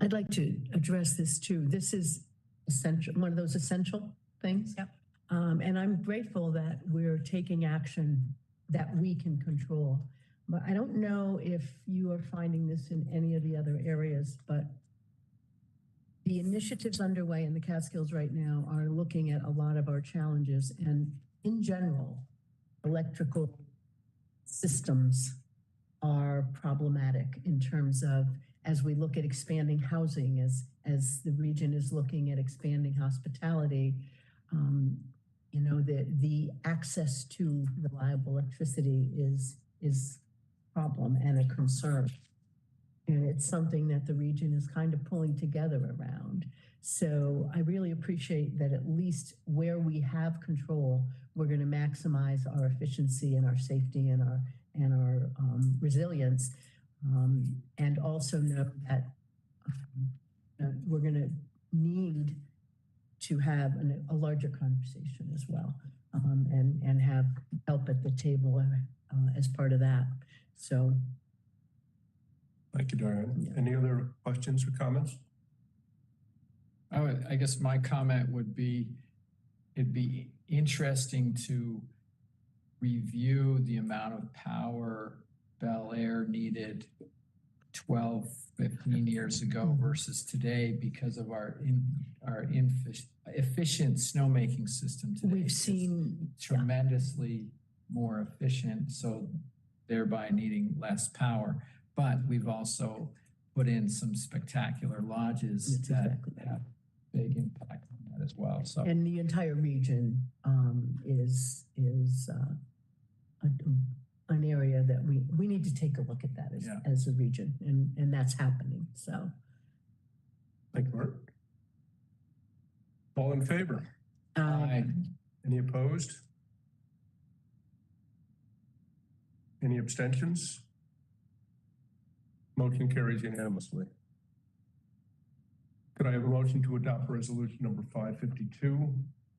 I'd like to address this too. This is essential, one of those essential things. Yep. And I'm grateful that we're taking action that we can control. But I don't know if you are finding this in any of the other areas, but the initiatives underway in the Catskills right now are looking at a lot of our challenges. And in general, electrical systems are problematic in terms of, as we look at expanding housing, as the region is looking at expanding hospitality, you know, the access to reliable electricity is a problem and a concern. And it's something that the region is kind of pulling together around. So I really appreciate that at least where we have control, we're going to maximize our efficiency and our safety and our resilience, and also know that we're going to need to have a larger conversation as well, and have help at the table as part of that. So. Thank you, Diane. Any other questions or comments? I guess my comment would be, it'd be interesting to review the amount of power Bel Air needed 12, 15 years ago versus today because of our efficient snowmaking system today. We've seen tremendously more efficient, so thereby needing less power. But we've also put in some spectacular lodges that have big impact on that as well. So, and the entire region is an area that we need to take a look at that as a region, and that's happening. So, thank you, Mark. All in favor? Aye. Any opposed? Any abstentions? Motion carries unanimously. Could I have a motion to adopt resolution number 552,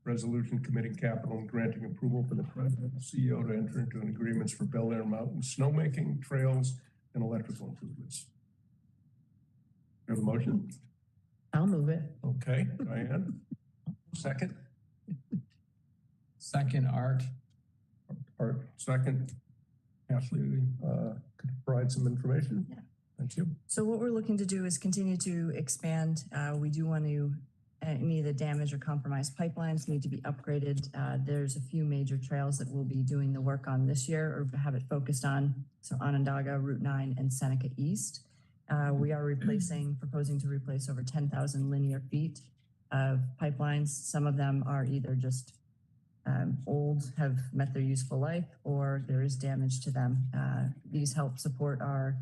resolution committing capital and granting approval for the president and CEO to enter into agreements for Bel Air Mountain snowmaking, trails, and electrical improvements? You have a motion? I'll move it. Okay, Diane. Second? Second, Art. Art, second. Ashley, could you provide some information? Yeah. Thank you. So what we're looking to do is continue to expand. We do want to, any of the damaged or compromised pipelines need to be upgraded. There's a few major trails that we'll be doing the work on this year or have it focused on. So Onondaga, Route 9, and Seneca East. We are proposing to replace over 10,000 linear feet of pipelines. Some of them are either just old, have met their useful life, or there is damage to them. These help support our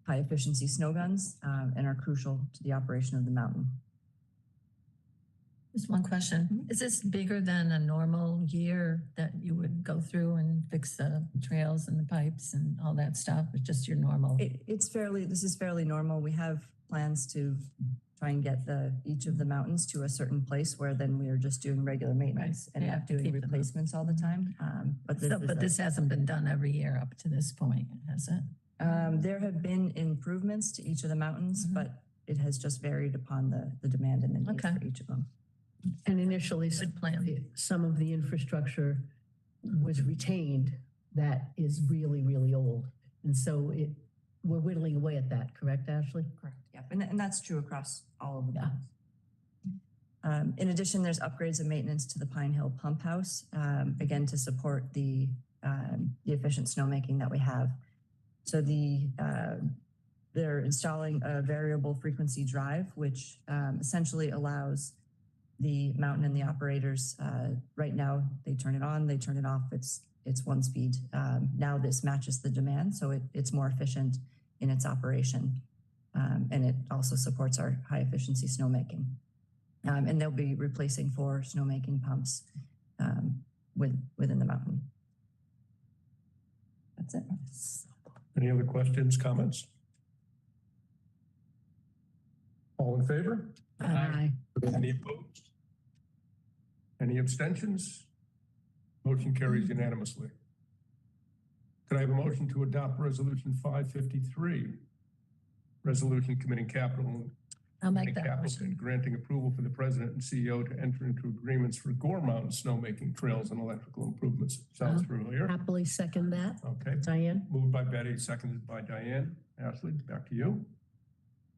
high efficiency snow guns and are crucial to the operation of the mountain. Just one question. Is this bigger than a normal year that you would go through and fix the trails and the pipes and all that stuff? It's just your normal? This is fairly normal. We have plans to try and get each of the mountains to a certain place where then we are just doing regular maintenance and not doing replacements all the time. But this hasn't been done every year up to this point, has it? There have been improvements to each of the mountains, but it has just varied upon the demand and the need for each of them. And initially, some of the infrastructure was retained that is really, really old. And so we're whittling away at that, correct, Ashley? Correct. Yep. And that's true across all of Yeah. them. In addition, there's upgrades and maintenance to the Pine Hill Pump House, again, to support the efficient snowmaking that we have. So they're installing a variable frequency drive, which essentially allows the mountain and the operators, right now, they turn it on, they turn it off, it's one speed. Now this matches the demand, so it's more efficient in its operation. And it also supports our high efficiency snowmaking. And they'll be replacing 4 snowmaking pumps within the mountain. That's it. Any other questions, comments? All in favor? Aye. Any opposed? Any abstentions? Motion carries unanimously. Could I have a motion to adopt Resolution 553? Resolution committing capital I'll make that motion. and granting approval for the president and CEO to enter into agreements for Gore Mountain snowmaking trails and electrical improvements. Sounds familiar? Happily second that. Okay. Diane? Moved by Betty, seconded by Diane. Ashley, back to you.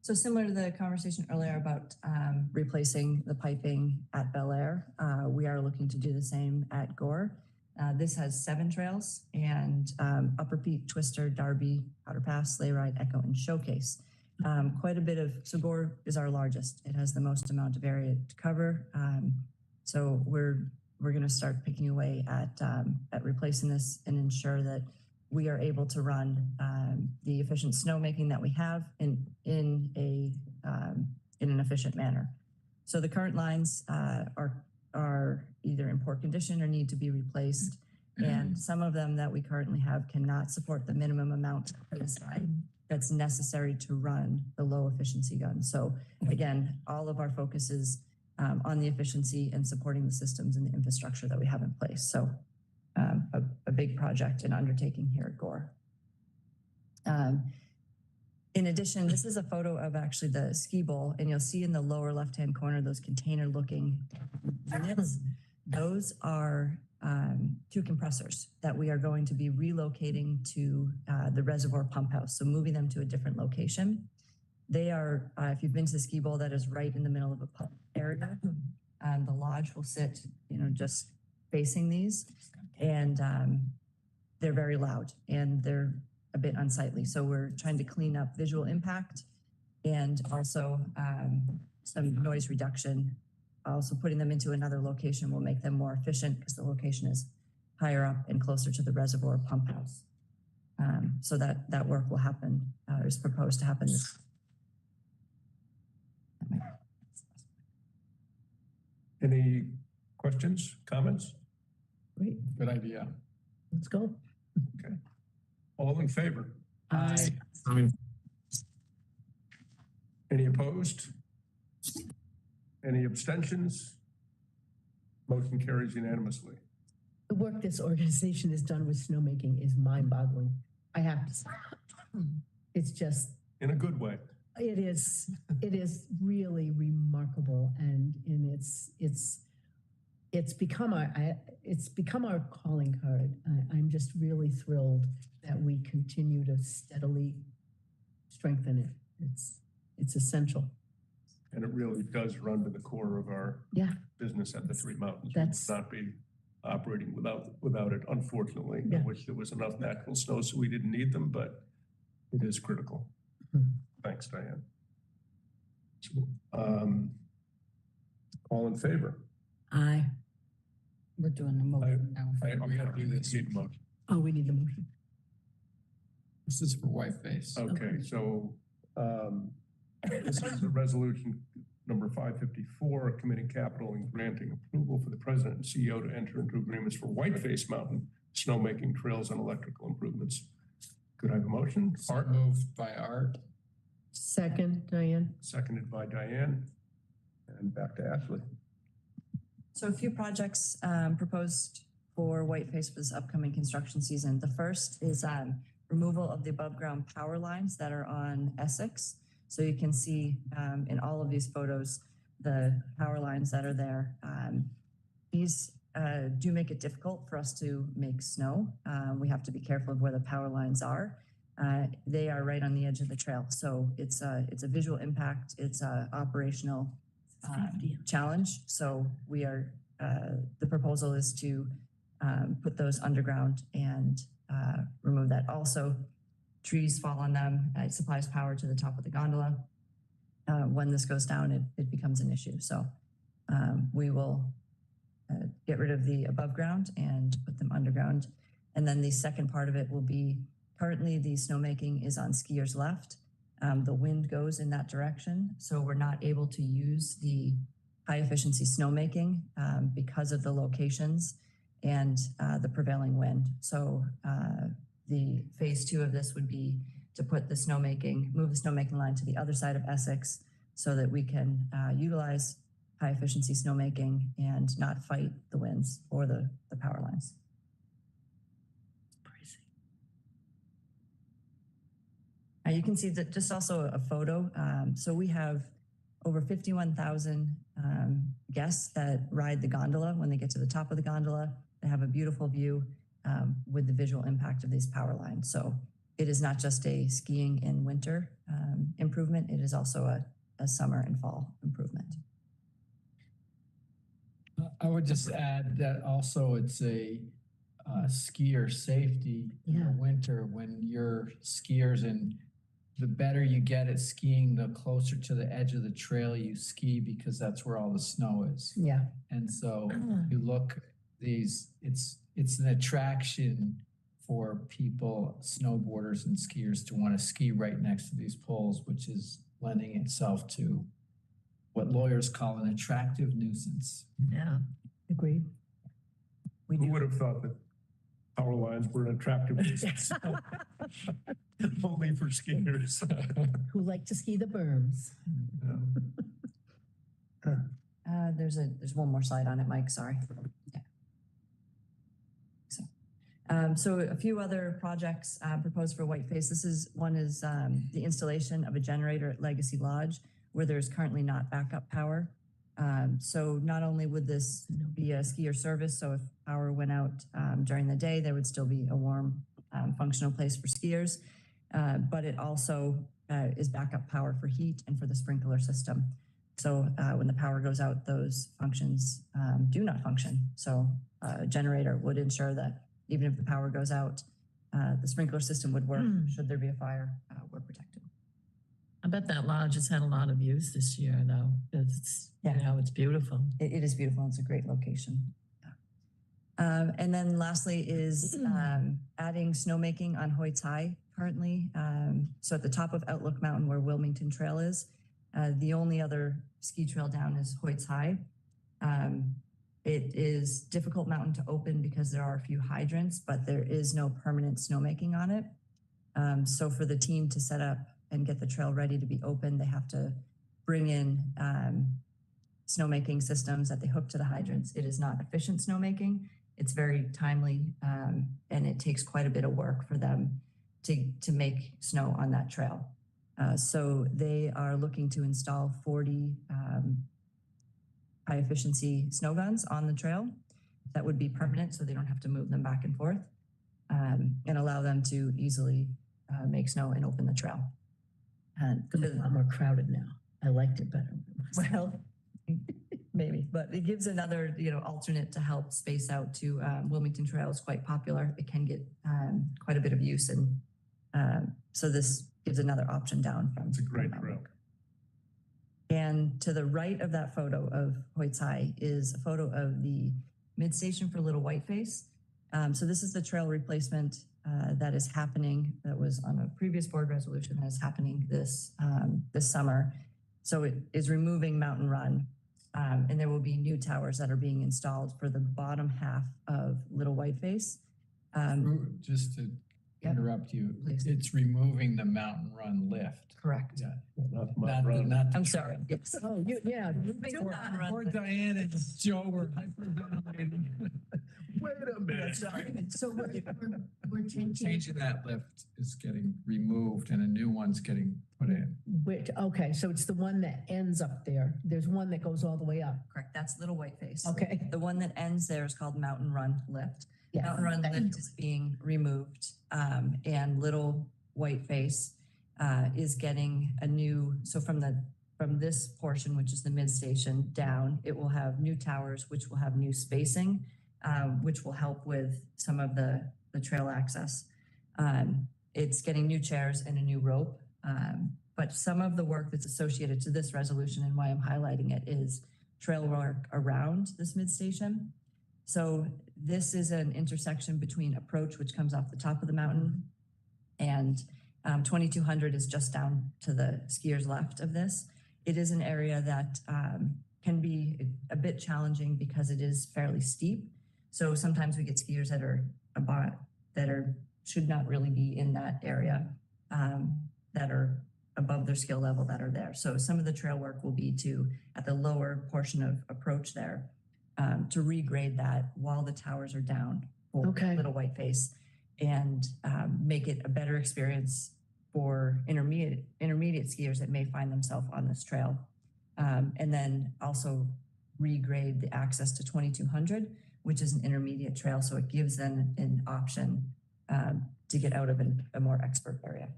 So similar to the conversation earlier about replacing the piping at Bel Air, we are looking to do the same at Gore. This has 7 trails and Upper Peak, Twister, Darby, Powder Pass, Sleigh Ride, Echo, and Showcase. Quite a bit of, so Gore is our largest. It has the most amount of area to cover. So we're going to start picking away at replacing this and ensure that we are able to run the efficient snowmaking that we have in an efficient manner. So the current lines are either in poor condition or need to be replaced. And some of them that we currently have cannot support the minimum amount of PSI that's necessary to run the low efficiency gun. So again, all of our focus is on the efficiency and supporting the systems and the infrastructure that we have in place. So a big project and undertaking here at Gore. In addition, this is a photo of actually the ski bowl, and you'll see in the lower left-hand corner, those container looking units. Those are 2 compressors that we are going to be relocating to the reservoir pump house. So moving them to a different location. They are, if you've been to the ski bowl, that is right in the middle of a pump area. The lodge will sit, just facing these, and they're very loud and they're a bit unsightly. So we're trying to clean up visual impact and also some noise reduction. Also putting them into another location will make them more efficient because the location is higher up and closer to the reservoir pump house. So that work will happen, is proposed to happen this. Any questions, comments? Great, Good idea. let's go. Okay. All in favor? Aye. Any opposed? Any abstentions? Motion carries unanimously. The work this organization has done with snowmaking is mind-boggling. I have to say, it's just, In a good way. it is really remarkable, and it's become our calling card. I'm just really thrilled that we continue to steadily strengthen it. It's essential. And it really does run to the core of our business at the Three Mountains. We would not be operating without it, unfortunately. Yeah. I wish there was enough natural snow so we didn't need them, but it is critical. Thanks, Diane. So, all in favor? Aye. We're doing a motion now. We gotta do this. Need a motion. Oh, we need the motion. This is for Whiteface. Okay, so this is a resolution number 554, committing capital and granting approval for the president and CEO to enter into agreements for Whiteface Mountain snowmaking trails and electrical improvements. Could I have a motion? Art moved by Art. Second, Diane. Seconded by Diane. And back to Ashley. So a few projects proposed for Whiteface for this upcoming construction season. The first is removal of the above ground power lines that are on Essex. So you can see in all of these photos, the power lines that are there. These do make it difficult for us to make snow. We have to be careful of where the power lines are. they are right on the edge of the trail. So it's a visual impact. It's a operational challenge. So we are, the proposal is to put those underground and remove that. Also, trees fall on them. It supplies power to the top of the gondola. When this goes down, it becomes an issue. So we will get rid of the above ground and put them underground. And then the second part of it will be, currently the snowmaking is on skiers' left. The wind goes in that direction. So we're not able to use the high efficiency snowmaking because of the locations and the prevailing wind. So the phase 2 of this would be to put the snowmaking, move the snowmaking line to the other side of Essex so that we can utilize high efficiency snowmaking and not fight the winds or the power lines. You can see that just also a photo. So we have over 51,000 guests that ride the gondola. When they get to the top of the gondola, they have a beautiful view with the visual impact of these power lines. So it is not just a skiing in winter improvement, it is also a summer and fall improvement. I would just add that also it's a skier safety in the winter when you're skiers, and the better you get at skiing, the closer to the edge of the trail you ski because that's where all the snow is. Yeah. And so you look these, it's an attraction for people, snowboarders and skiers, to want to ski right next to these poles, which is lending itself to what lawyers call an attractive nuisance. Yeah. Agreed. Who would have thought that power lines were an attractive nuisance? Only for skiers. Who like to ski the berms. There's one more slide on it, Mike, sorry. Yeah. So a few other projects proposed for Whiteface. One is the installation of a generator at Legacy Lodge, where there's currently not backup power. So not only would this be a skier service, so if power went out during the day, there would still be a warm, functional place for skiers, but it also is backup power for heat and for the sprinkler system. So when the power goes out, those functions do not function. So a generator would ensure that even if the power goes out, the sprinkler system would work. Should there be a fire, we're protected. I bet that lodge has had a lot of use this year, though. It's, you know, it's beautiful. It is beautiful. It's a great location. Yeah. And then lastly is adding snowmaking on Hoyts High currently. So at the top of Outlook Mountain where Wilmington Trail is, the only other ski trail down is Hoyts High. It is difficult mountain to open because there are a few hydrants, but there is no permanent snowmaking on it. So for the team to set up and get the trail ready to be open, they have to bring in snowmaking systems that they hook to the hydrants. It is not efficient snowmaking. It's very timely, and it takes quite a bit of work for them to make snow on that trail. So they are looking to install 40 high efficiency snow guns on the trail that would be permanent, so they don't have to move them back and forth, and allow them to easily make snow and open the trail. And It's a lot more crowded now. I liked it better. well, maybe, but it gives another, alternate to help space out to Wilmington Trail is quite popular. It can get quite a bit of use, and so this gives another option down from. It's a great trail. And to the right of that photo of Hoyts High is a photo of the mid station for Little Whiteface. So this is the trail replacement that is happening, that was on a previous board resolution, that is happening this summer. So it is removing Mountain Run, and there will be new towers that are being installed for the bottom half of Little Whiteface. Just to interrupt you, Please. it's removing the Mountain Run lift. Correct. Yeah. Not run. Not the I'm trail. sorry. Yes. Oh, yeah. Poor Diane and Joe were hyperventilating. Wait a minute. So we're Changing that lift is getting removed and a new one's getting put in. Okay, so it's the one that ends up there. There's one that goes all the way up. Correct. That's Little Whiteface. Okay. The one that ends there is called Mountain Run Lift. Yeah. Mountain Run Lift is being removed, and Little Whiteface is getting a new, so from this portion, which is the mid station down, it will have new towers, which will have new spacing, which will help with some of the trail access. It's getting new chairs and a new rope. But some of the work that's associated to this resolution and why I'm highlighting it is trail work around this mid station. So this is an intersection between approach, which comes off the top of the mountain, and 2200 is just down to the skiers left of this. It is an area that can be a bit challenging because it is fairly steep. So sometimes we get skiers that should not really be in that area, that are above their skill level that are there. So some of the trail work will be at the lower portion of approach there, to regrade that while the towers are down for Okay. Little Whiteface, and make it a better experience for intermediate skiers that may find themselves on this trail. And then also regrade the access to 2200, which is an intermediate trail. So it gives them an option to get out of a more expert area.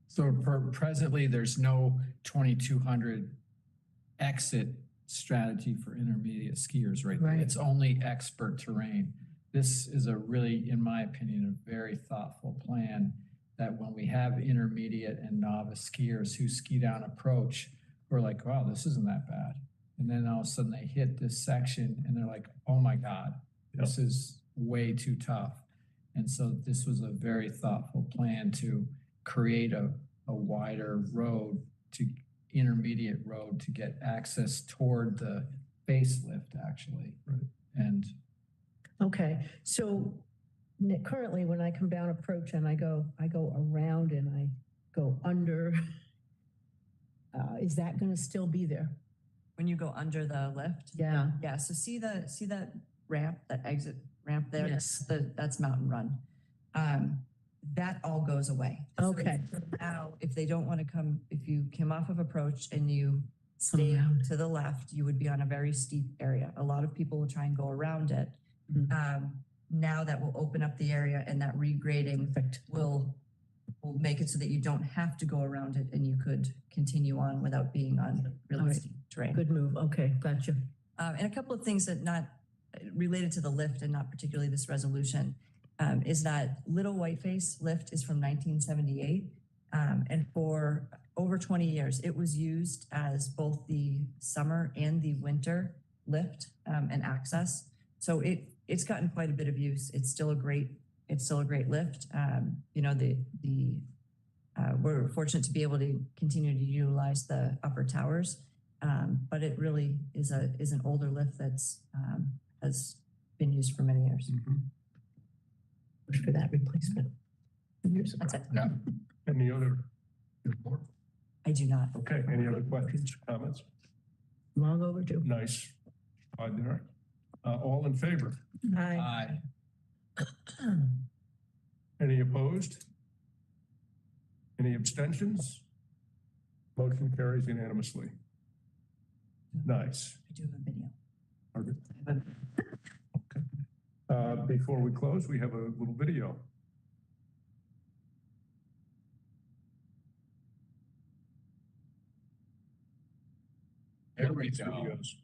So presently, there's no 2200 exit strategy for intermediate skiers right now. Right. It's only expert terrain. This is a really, in my opinion, a very thoughtful plan that when we have intermediate and novice skiers who ski down approach, we're like, wow, this isn't that bad. And then all of a sudden they hit this section and they're like, oh my God, this is way too tough. And so this was a very thoughtful plan to create a wider road, to intermediate road, to get access toward the facelift actually. Right. And Okay, so currently when I come down approach and I go around and I go under, is that going to still be there? When you go under the lift, Yeah. yeah. So see that ramp, that exit ramp there. Yes. That's Mountain Run. That all goes away. Okay. So now, if they don't want to come, if you came off of approach and you stay around. to the left, you would be on a very steep area. A lot of people will try and go around it. Now that will open up the area, and that regrading Perfect. will make it so that you don't have to go around it, and you could continue on without being on really All right. steep terrain. Good move. Okay, gotcha. And a couple of things that not related to the lift and not particularly this resolution, is that Little Whiteface lift is from 1978. And for over 20 years, it was used as both the summer and the winter lift and access. So it's gotten quite a bit of use. It's still a great lift. We're fortunate to be able to continue to utilize the upper towers. But it really is an older lift that's has been used for many years. Push for that replacement. That's it. yeah, Any other? More? I do not. Okay, any other questions, comments? Long overdue. Nice. There. All in favor? Aye. Any opposed? Any abstentions? Motion carries unanimously. Nice. I do have a video. Okay. I have a- Before we close, we have a little video. there we These go. videos.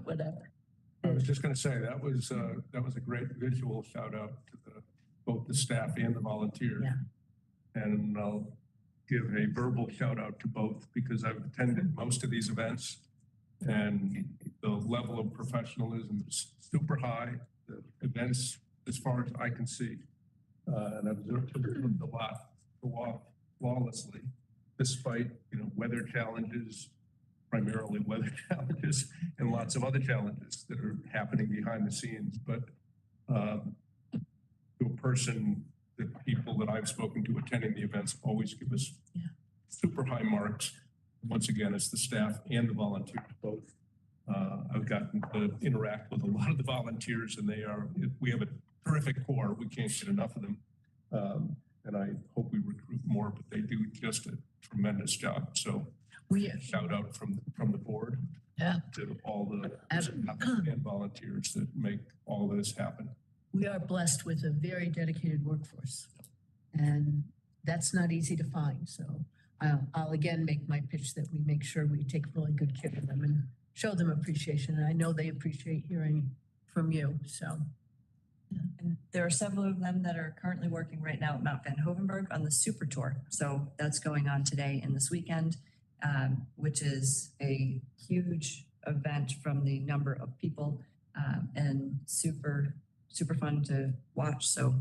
whatever. I was just gonna say, that was a great visual shout out to both the staff and the volunteers. Yeah. And I'll give a verbal shout out to both because I've attended most of these events and the level of professionalism is super high. The events, as far as I can see, and I've observed a lot go off flawlessly, despite, weather challenges, primarily weather challenges, and lots of other challenges that are happening behind the scenes. But to a person, the people that I've spoken to attending the events always give us super high marks. Once again, it's the staff and the volunteers both. I've gotten to interact with a lot of the volunteers, and we have a terrific core. We can't get enough of them. And I hope we recruit more, but they do just a tremendous job. So shout out from the board to all the and volunteers that make all this happen. We are blessed with a very dedicated workforce, and that's not easy to find. So I'll again make my pitch that we make sure we take really good care of them and show them appreciation. And I know they appreciate hearing from you. So. And there are several of them that are currently working right now at Mount Van Hovenberg on the Super Tour. So that's going on today and this weekend, which is a huge event from the number of people and super fun to watch. So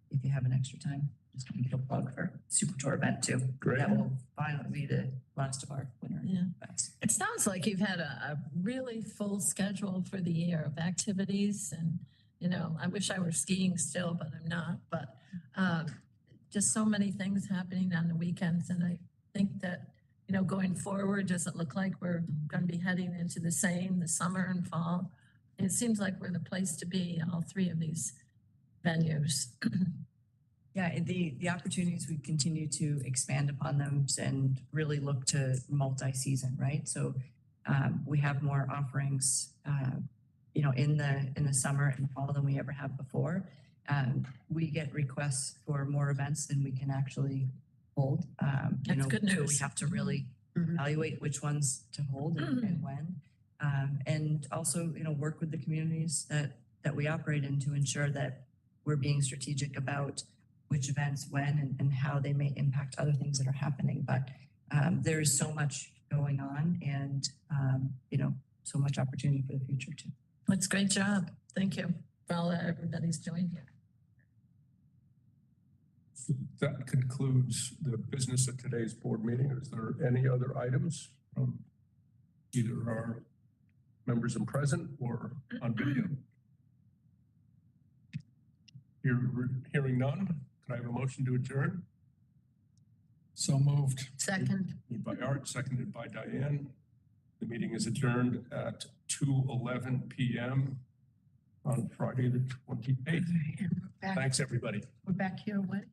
if you have an extra time, just going to give a plug for Super Tour event too. Great. That will finally be the last of our winter events. It sounds like you've had a really full schedule for the year of activities and I wish I were skiing still, but I'm not. But just so many things happening on the weekends. And I think that, going forward, does it look like we're going to be heading into the summer and fall? It seems like we're the place to be, all three of these venues. Yeah, the opportunities, we continue to expand upon them and really look to multi-season, right? So we have more offerings in the summer and fall than we ever have before. We get requests for more events than we can actually hold. That's good news. So we have to really evaluate which ones to hold and when. And also, work with the communities that we operate in to ensure that we're being strategic about which events, when, and how they may impact other things that are happening. But there is so much going on and, so much opportunity for the future too. It's a great job. Thank you for all that everybody's doing here. That concludes the business of today's board meeting. Is there any other items from either our members in present or on video? Hearing none, can I have a motion to adjourn? So moved. Second. Moved by Art, seconded by Diane. The meeting is adjourned at 2:11 p.m. on Friday the 28th. Thanks, everybody. We're back here when?